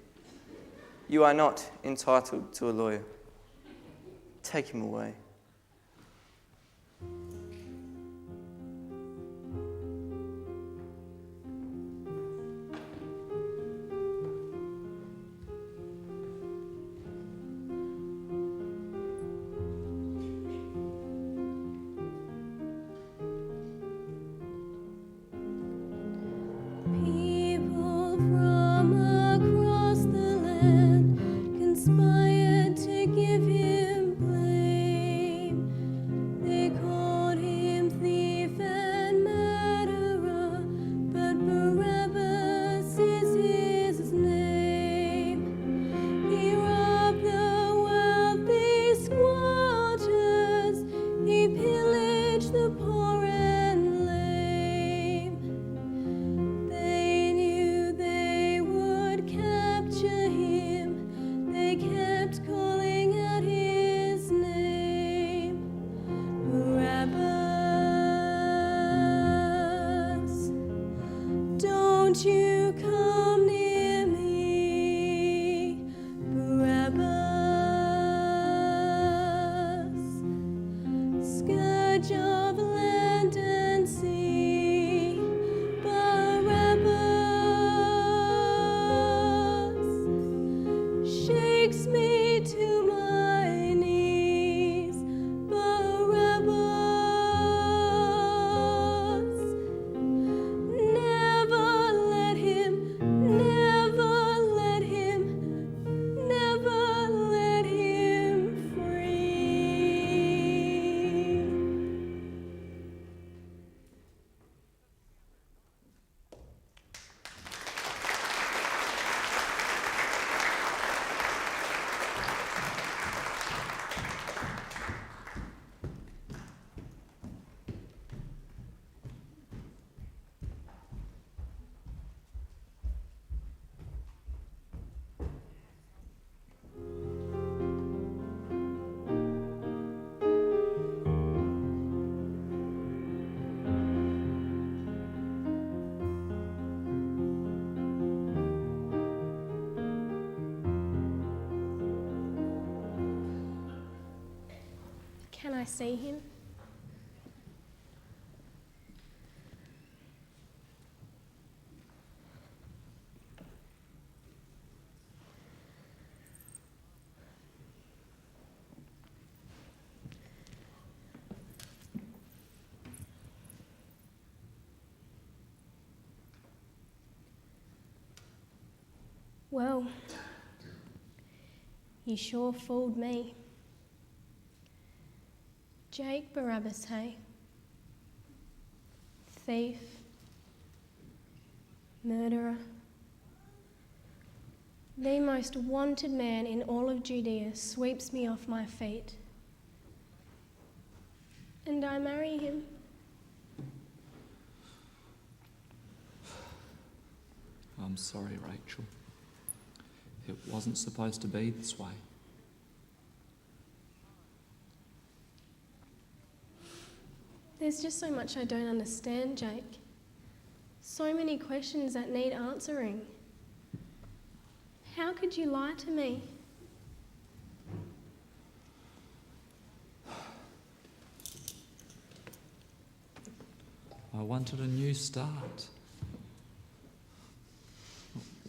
You are not entitled to a lawyer. Take him away. Can I see him? Well, you sure fooled me. Jake Barabbas, hey? Thief, murderer, the most wanted man in all of Judea sweeps me off my feet. And I marry him. I'm sorry, Rachel. It wasn't supposed to be this way. There's just so much I don't understand, Jake. So many questions that need answering. How could you lie to me? I wanted a new start.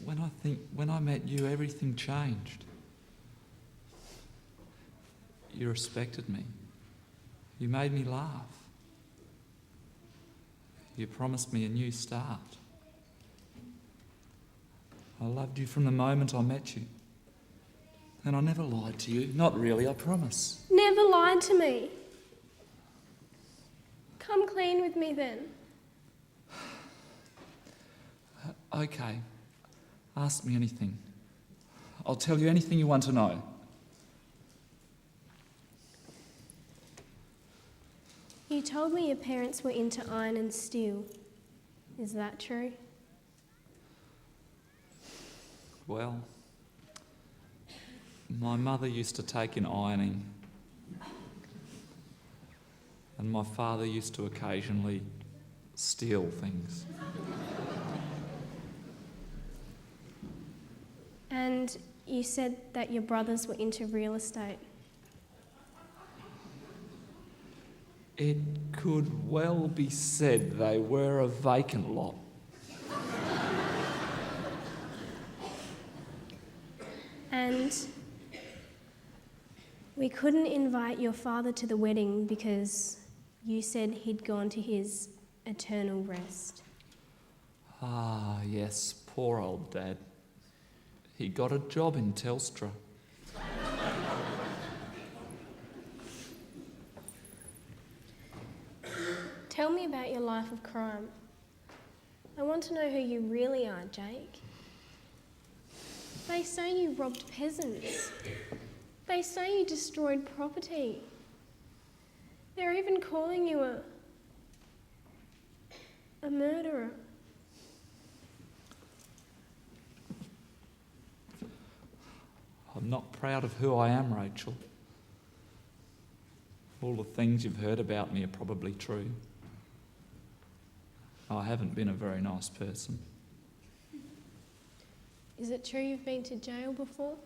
When I met you, everything changed. You respected me. You made me laugh. You promised me a new start. I loved you from the moment I met you. And I never lied to you. Not really, I promise. Never lied to me. Come clean with me then. Okay. Ask me anything. I'll tell you anything you want to know. You told me your parents were into iron and steel. Is that true? Well, my mother used to take in ironing, and my father used to occasionally steal things. And you said that your brothers were into real estate. It could well be said they were a vacant lot. And we couldn't invite your father to the wedding because you said he'd gone to his eternal rest. Ah, yes, poor old Dad. He got a job in Telstra. Tell me about your life of crime. I want to know who you really are, Jake. They say you robbed peasants. They say you destroyed property. They're even calling you a murderer. I'm not proud of who I am, Rachel. All the things you've heard about me are probably true. I haven't been a very nice person. Is it true you've been to jail before?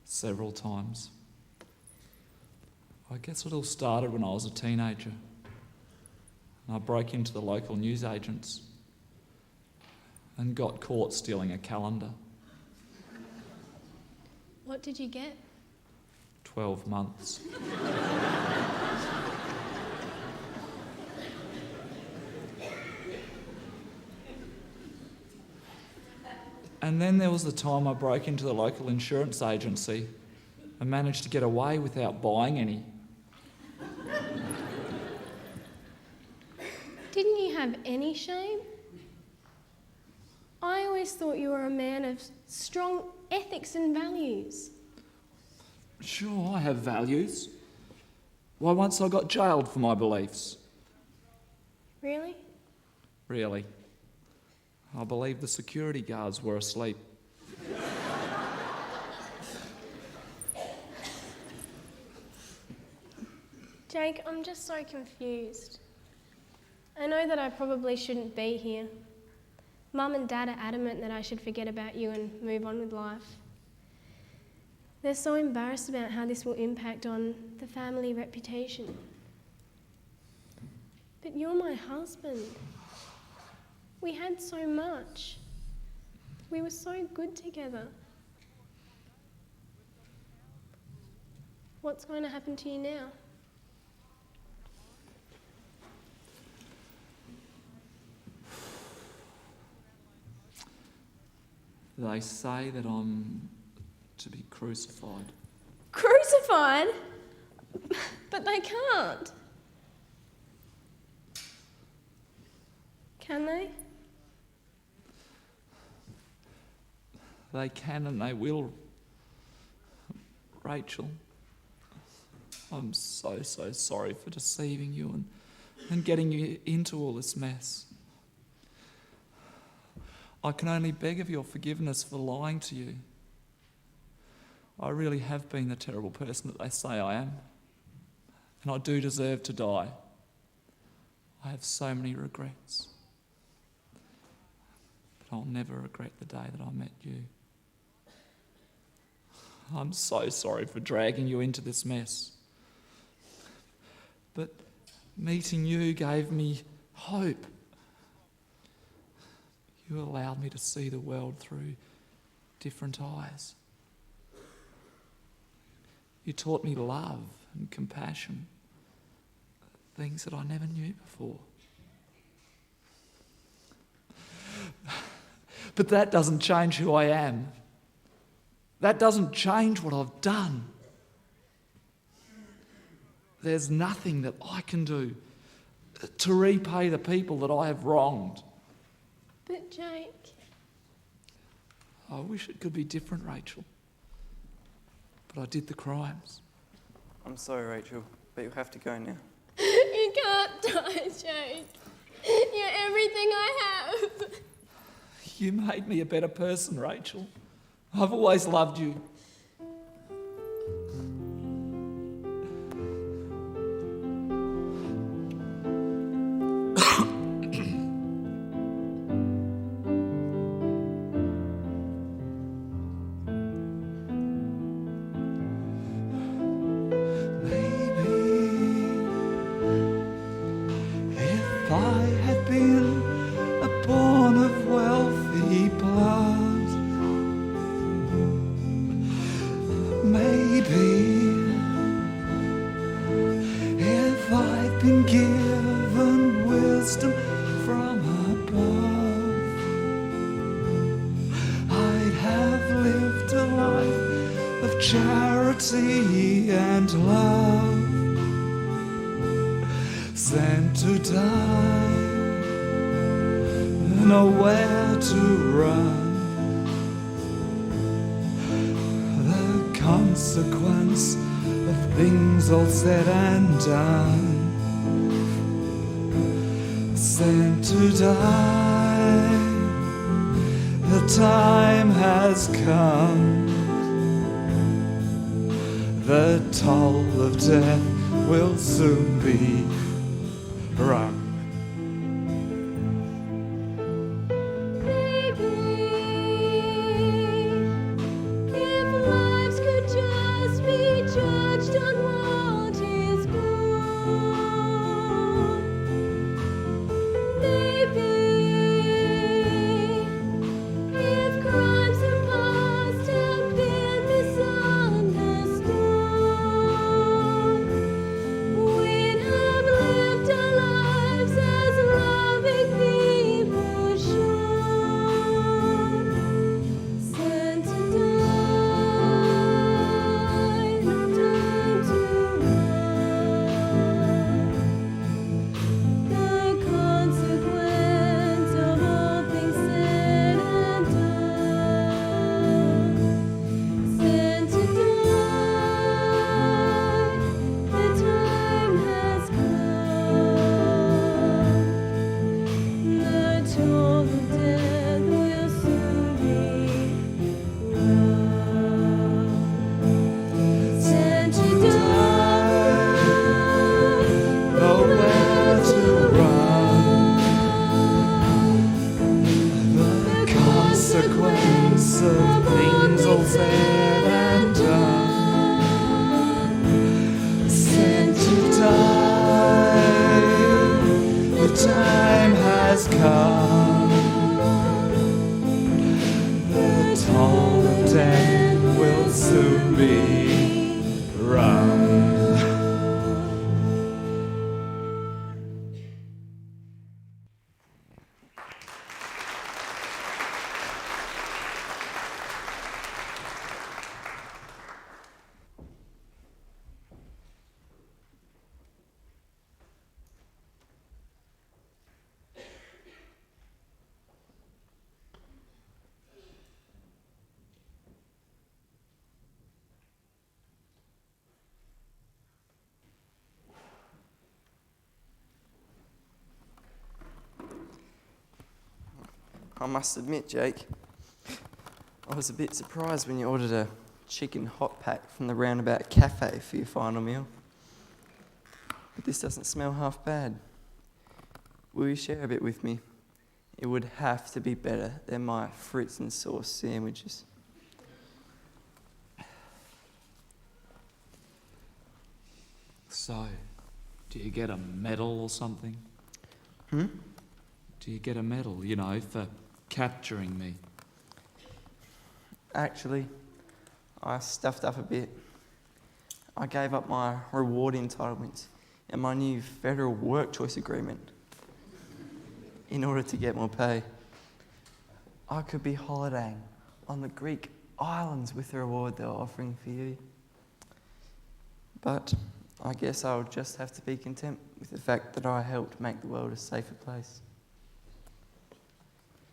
Several times. I guess it all started when I was a teenager. I broke into the local newsagents and got caught stealing a calendar. What did you get? 12 months. And then there was the time I broke into the local insurance agency and managed to get away without buying any. Didn't you have any shame? I always thought you were a man of strong ethics and values. Sure, I have values. Why, once I got jailed for my beliefs. Really? Really. I believe the security guards were asleep. Jake, I'm just so confused. I know that I probably shouldn't be here. Mum and Dad are adamant that I should forget about you and move on with life. They're so embarrassed about how this will impact on the family reputation. But you're my husband. We had so much. We were so good together. What's going to happen to you now? They say that I'm to be crucified. Crucified? But they can't. Can they? They can and they will. Rachel, I'm so sorry for deceiving you and getting you into all this mess. I can only beg of your forgiveness for lying to you. I really have been the terrible person that they say I am, and I do deserve to die. I have so many regrets. But I'll never regret the day that I met you. I'm so sorry for dragging you into this mess. But meeting you gave me hope. You allowed me to see the world through different eyes. You taught me love and compassion, things that I never knew before. But that doesn't change who I am. That doesn't change what I've done. There's nothing that I can do to repay the people that I have wronged. But Jake... I wish it could be different, Rachel. But I did the crimes. I'm sorry, Rachel, but you'll have to go now. You can't die, Jake. You're everything I have. You made me a better person, Rachel. I've always loved you. Charity and love, sent to die, nowhere to run. The consequence of things all said and done, sent to die. The time has come. The toll of death will soon be rung. I must admit, Jake, I was a bit surprised when you ordered a chicken hot pack from the Roundabout Cafe for your final meal. But this doesn't smell half bad. Will you share a bit with me? it would have to be better than my fruits and sauce sandwiches. So, do you get a medal or something? Hmm? Do you get a medal, you know, for capturing me? Actually, I stuffed up a bit. I gave up my reward entitlements and my new federal work choice agreement in order to get more pay. I could be holidaying on the Greek islands with the reward they were offering for you. But I guess I'll just have to be content with the fact that I helped make the world a safer place.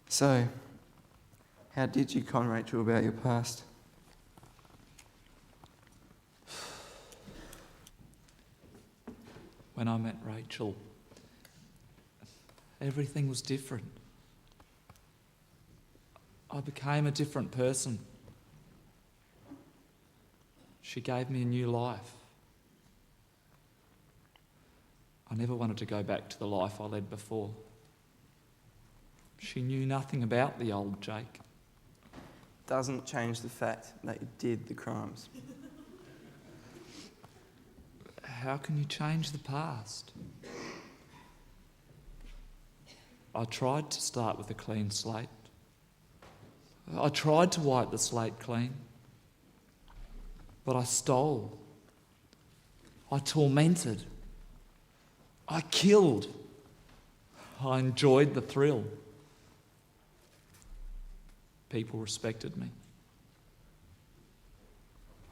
So, how did you con Rachel about your past? When I met Rachel, everything was different. I became a different person. She gave me a new life. I never wanted to go back to the life I led before. She knew nothing about the old Jake. Doesn't change the fact that you did the crimes. How can you change the past? I tried to start with a clean slate. I tried to wipe the slate clean. But I stole. I tormented. I killed. I enjoyed the thrill. People respected me.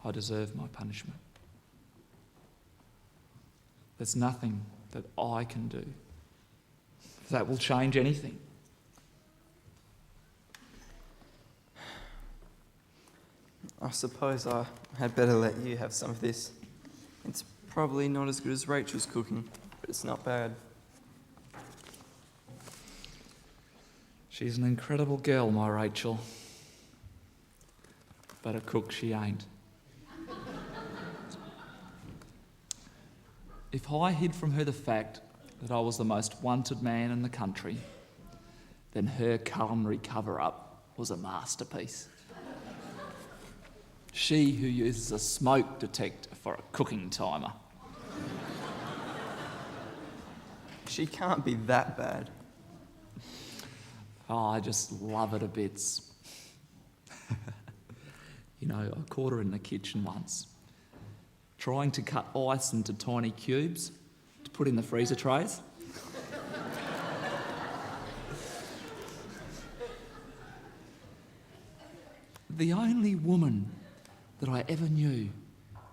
I deserve my punishment. There's nothing that I can do that will change anything. I suppose I had better let you have some of this. It's probably not as good as Rachel's cooking, but it's not bad. She's an incredible girl, my Rachel. But a cook she ain't. If I hid from her the fact that I was the most wanted man in the country, then her culinary cover-up was a masterpiece. She who uses a smoke detector for a cooking timer. She can't be that bad. Oh, I just love her to bits. You know, I caught her in the kitchen once, trying to cut ice into tiny cubes to put in the freezer trays. The only woman that I ever knew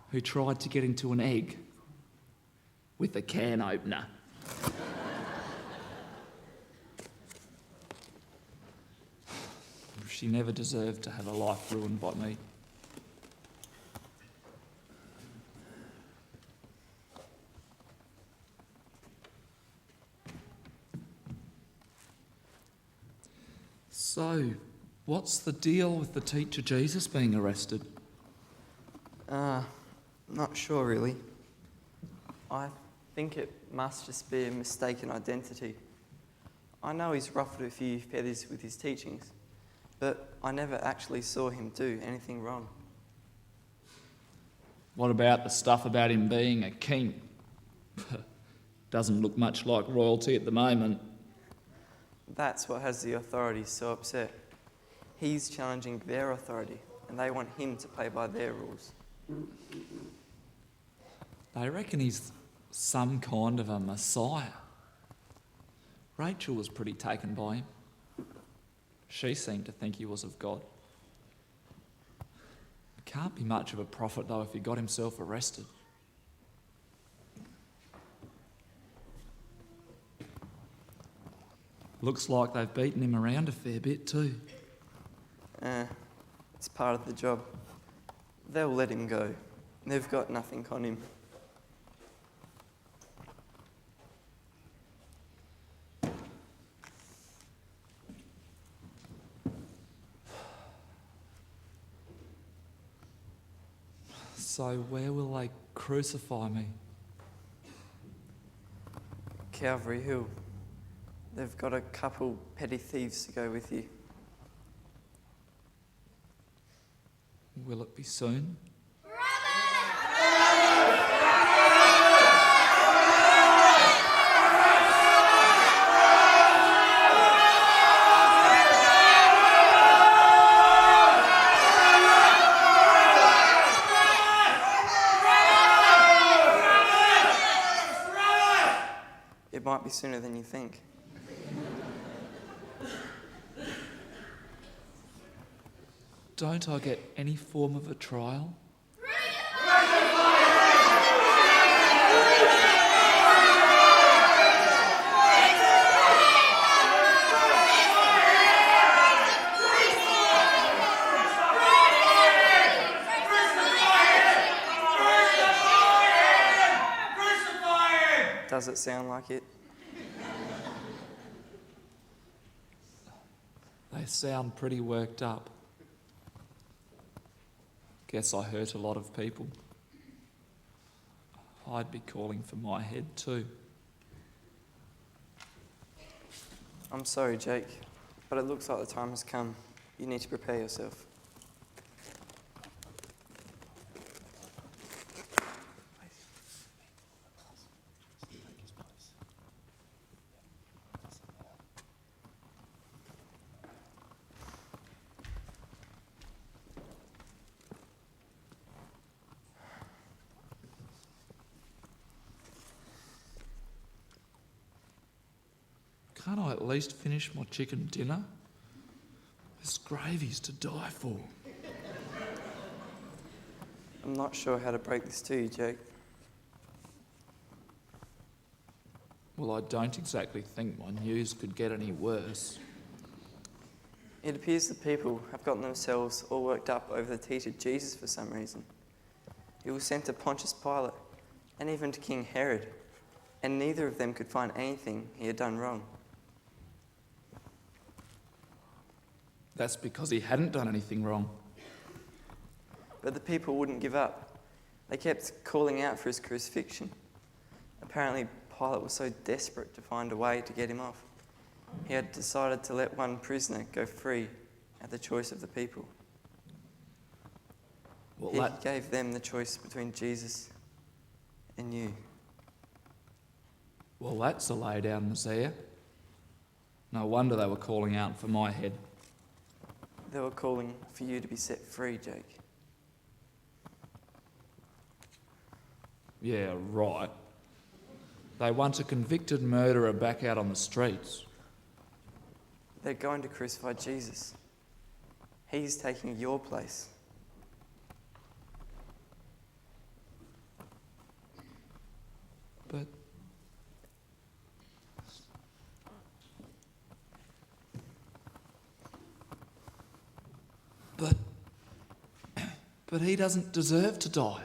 who tried to get into an egg with a can opener. She never deserved to have her life ruined by me. So, what's the deal with the teacher Jesus being arrested? Not sure really. I think it must just be a mistaken identity. I know he's ruffled a few feathers with his teachings, but I never actually saw him do anything wrong. What about the stuff about him being a king? Doesn't look much like royalty at the moment. That's what has the authorities so upset. He's challenging their authority, and they want him to play by their rules. They reckon he's some kind of a messiah. Rachel was pretty taken by him. She seemed to think he was of God. Can't be much of a prophet, though, if he got himself arrested. Looks like they've beaten him around a fair bit too. It's part of the job. They'll let him go. They've got nothing on him. So where will they crucify me? Calvary Hill. They've got a couple petty thieves to go with you. Will it be soon? It might be sooner than you think. Don't I get any form of a trial? Does it sound like it? They sound pretty worked up. Guess I hurt a lot of people. I'd be calling for my head too. I'm sorry, Jake, but it looks like the time has come. You need to prepare yourself. Can't I at least finish my chicken dinner? This gravy's to die for. I'm not sure how to break this to you, Jake. Well, I don't exactly think my news could get any worse. It appears the people have gotten themselves all worked up over the teaching of Jesus for some reason. He was sent to Pontius Pilate and even to King Herod, and neither of them could find anything he had done wrong. That's because he hadn't done anything wrong. But the people wouldn't give up. They kept calling out for his crucifixion. Apparently, Pilate was so desperate to find a way to get him off. He had decided to let one prisoner go free at the choice of the people. He gave them the choice between Jesus and you. Well, that's a lay down, Messiah. No wonder they were calling out for my head. They were calling for you to be set free, Jake. Yeah, right. They want a convicted murderer back out on the streets. They're going to crucify Jesus. He's taking your place. But he doesn't deserve to die.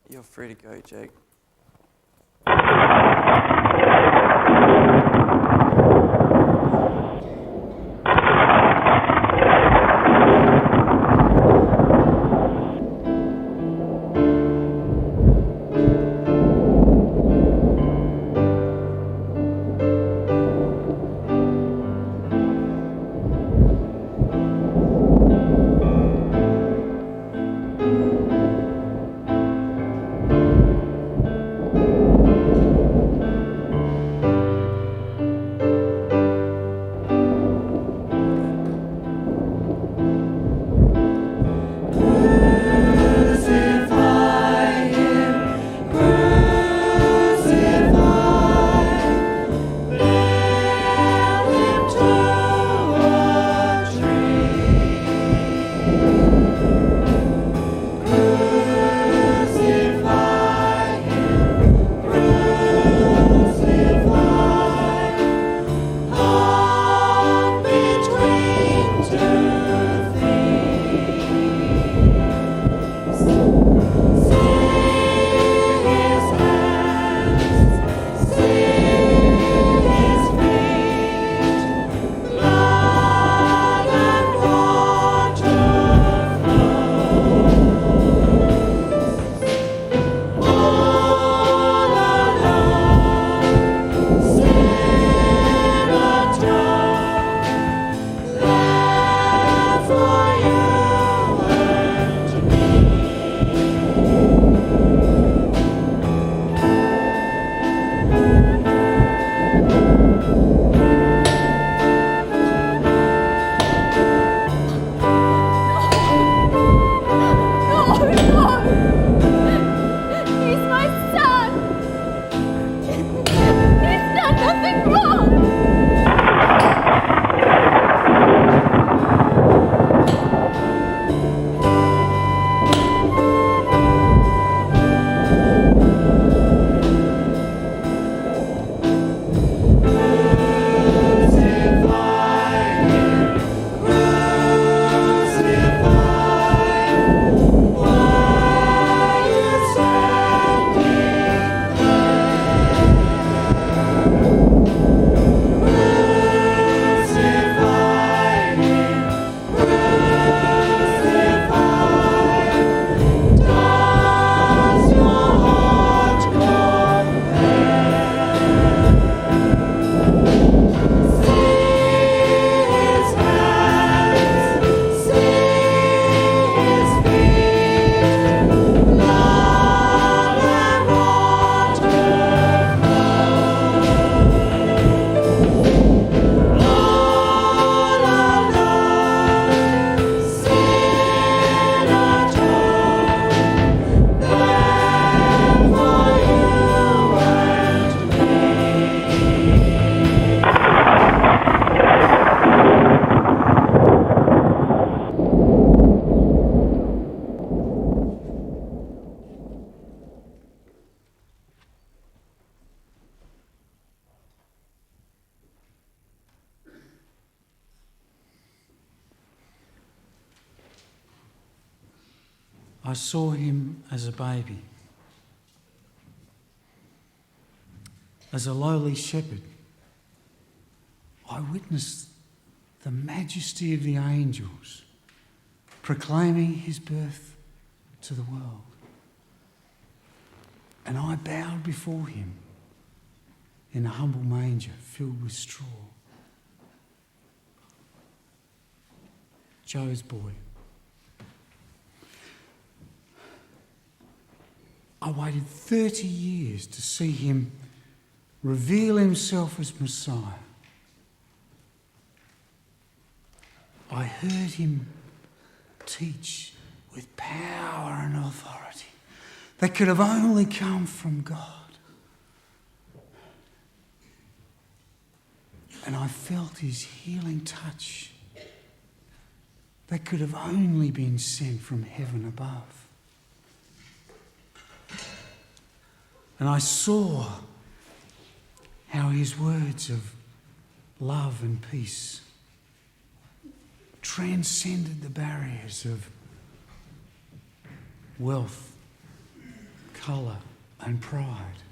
You're free to go, Jake. I saw him as a baby, as a lowly shepherd. I witnessed the majesty of the angels proclaiming his birth to the world. And I bowed before him in a humble manger filled with straw. Joe's boy. I waited 30 years to see him reveal himself as Messiah. I heard him teach with power and authority that could have only come from God. And I felt his healing touch that could have only been sent from heaven above. And I saw how his words of love and peace transcended the barriers of wealth, colour and pride.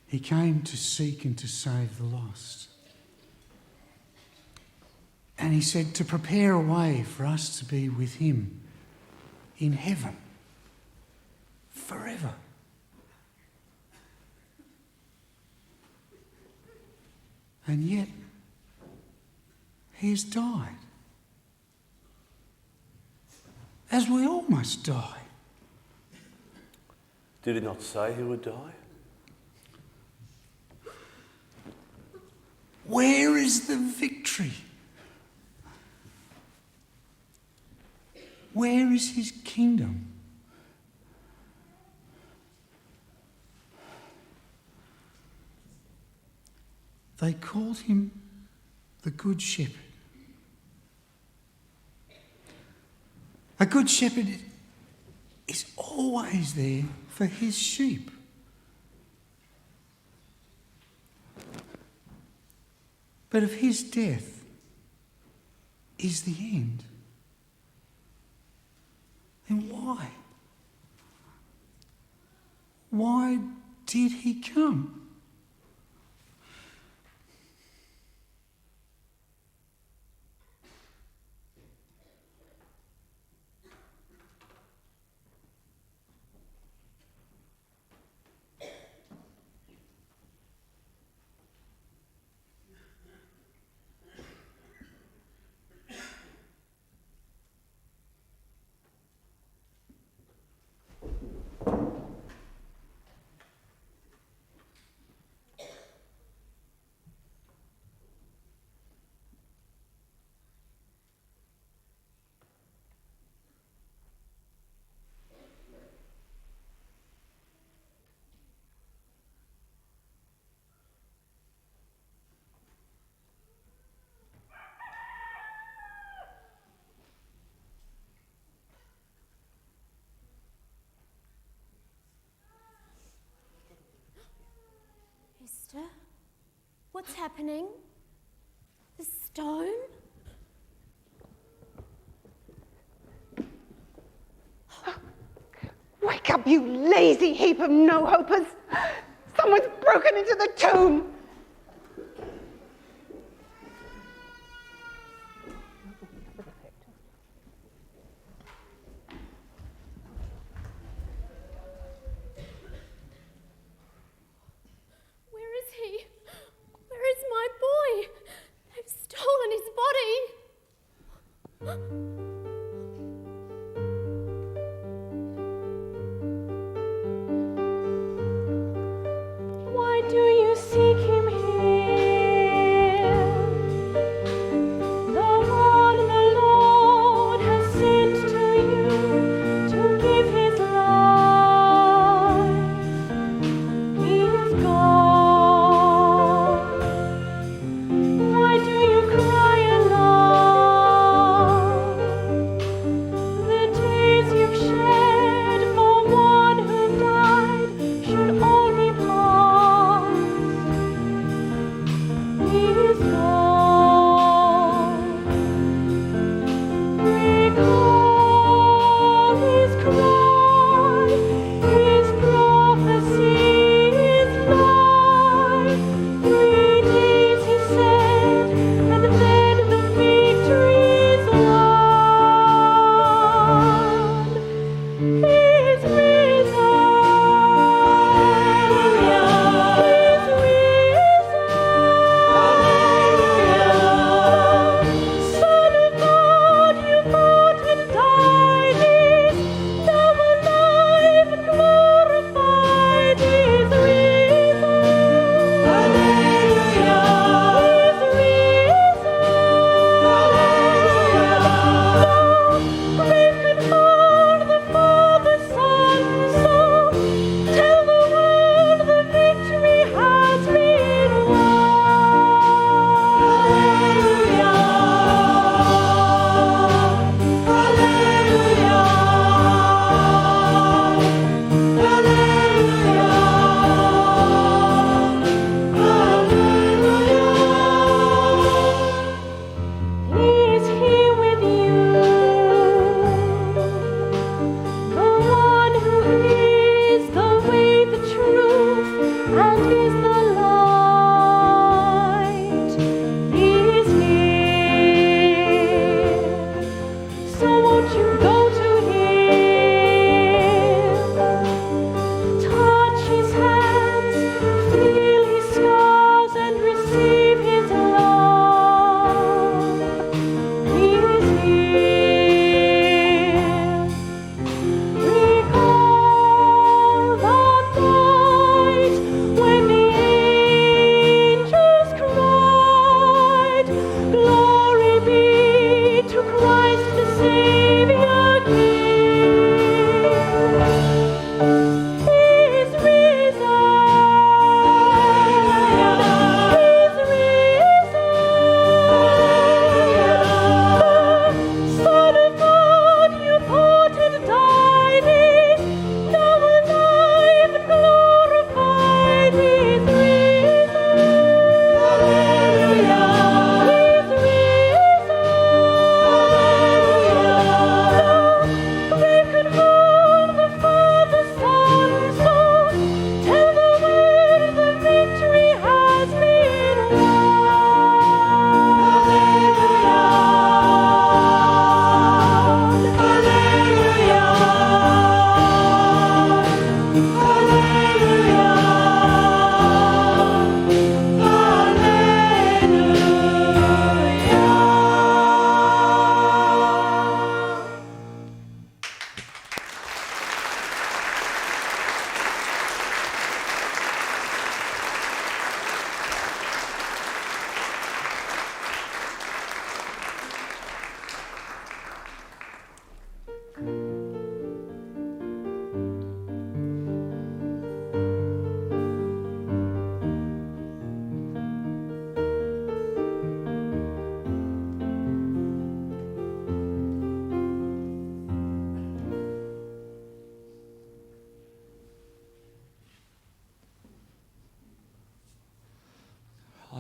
He came to seek and to save the lost. And he said to prepare a way for us to be with him in heaven forever. And yet, he has died, as we all must die. Did he not say he would die? Where is the victory? Where is his kingdom? They called him the Good Shepherd. A good shepherd is always there for his sheep. But if his death is the end, then why? Why did he come? Esther, what's happening? The stone? Wake up, you lazy heap of no-hopers! Someone's broken into the tomb! Where is he? Where is my boy? They've stolen his body. Why do you seek him?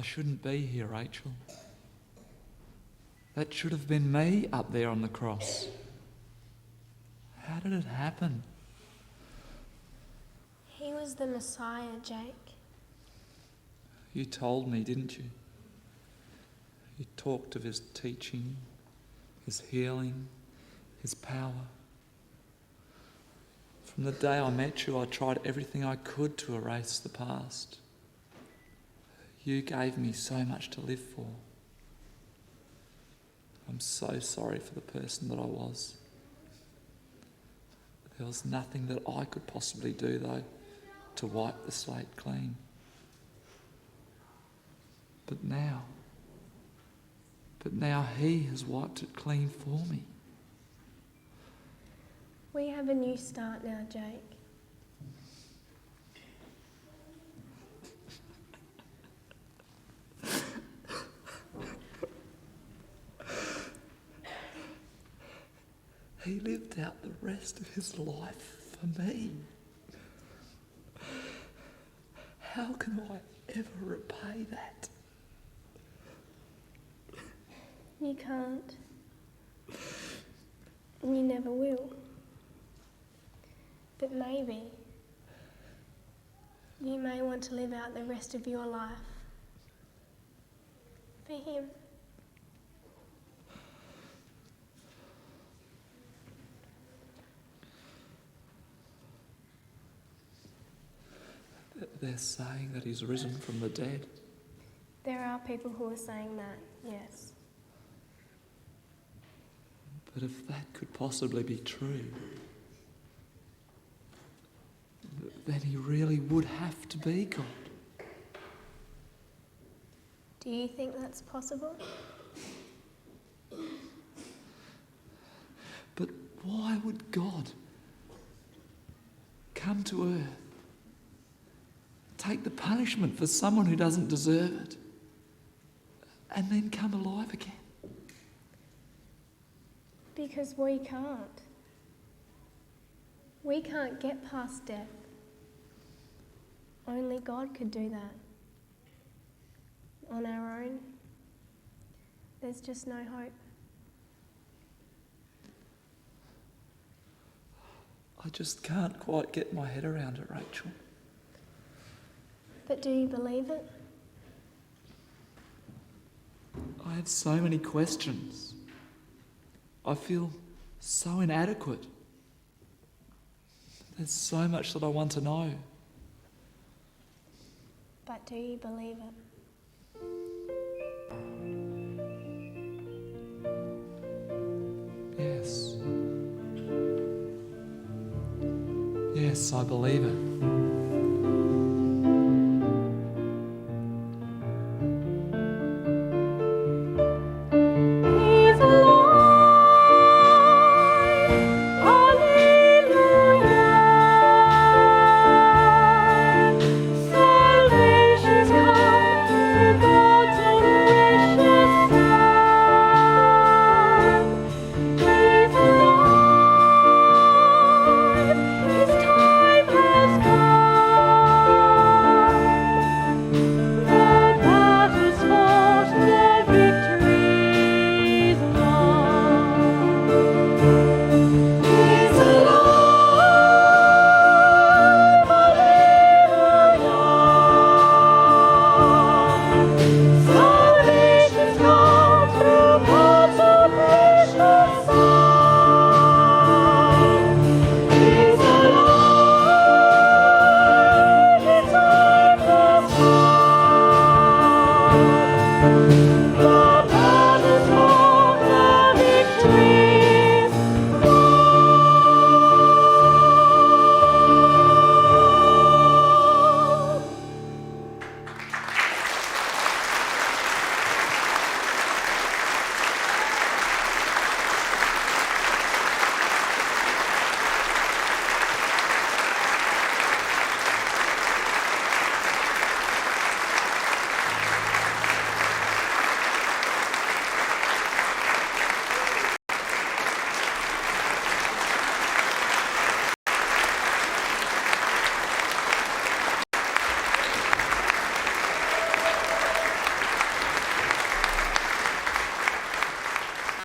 shouldn't be here, Rachel. That should have been me up there on the cross. How did it happen? He was the Messiah, Jake. You told me, didn't you? You talked of his teaching, his healing, his power. From the day I met you, I tried everything I could to erase the past. You gave me so much to live for. I'm so sorry for the person that I was. There was nothing that I could possibly do, though, to wipe the slate clean. But now he has wiped it clean for me. We have a new start now, Jake. He lived out the rest of his life for me. How can I ever repay that? You can't. And you never will. But maybe you may want to live out the rest of your life for him. They're saying that he's risen from the dead. There are people who are saying that, yes. But if that could possibly be true, then he really would have to be God. Do you think that's possible? But why would God come to earth, take the punishment for someone who doesn't deserve it, and then come alive again? Because we can't. We can't get past death. Only God could do that. On our own, there's just no hope. I just can't quite get my head around it, Rachel. But do you believe it? I have so many questions. I feel so inadequate. There's so much that I want to know. But do you believe it? Yes. Yes, I believe it.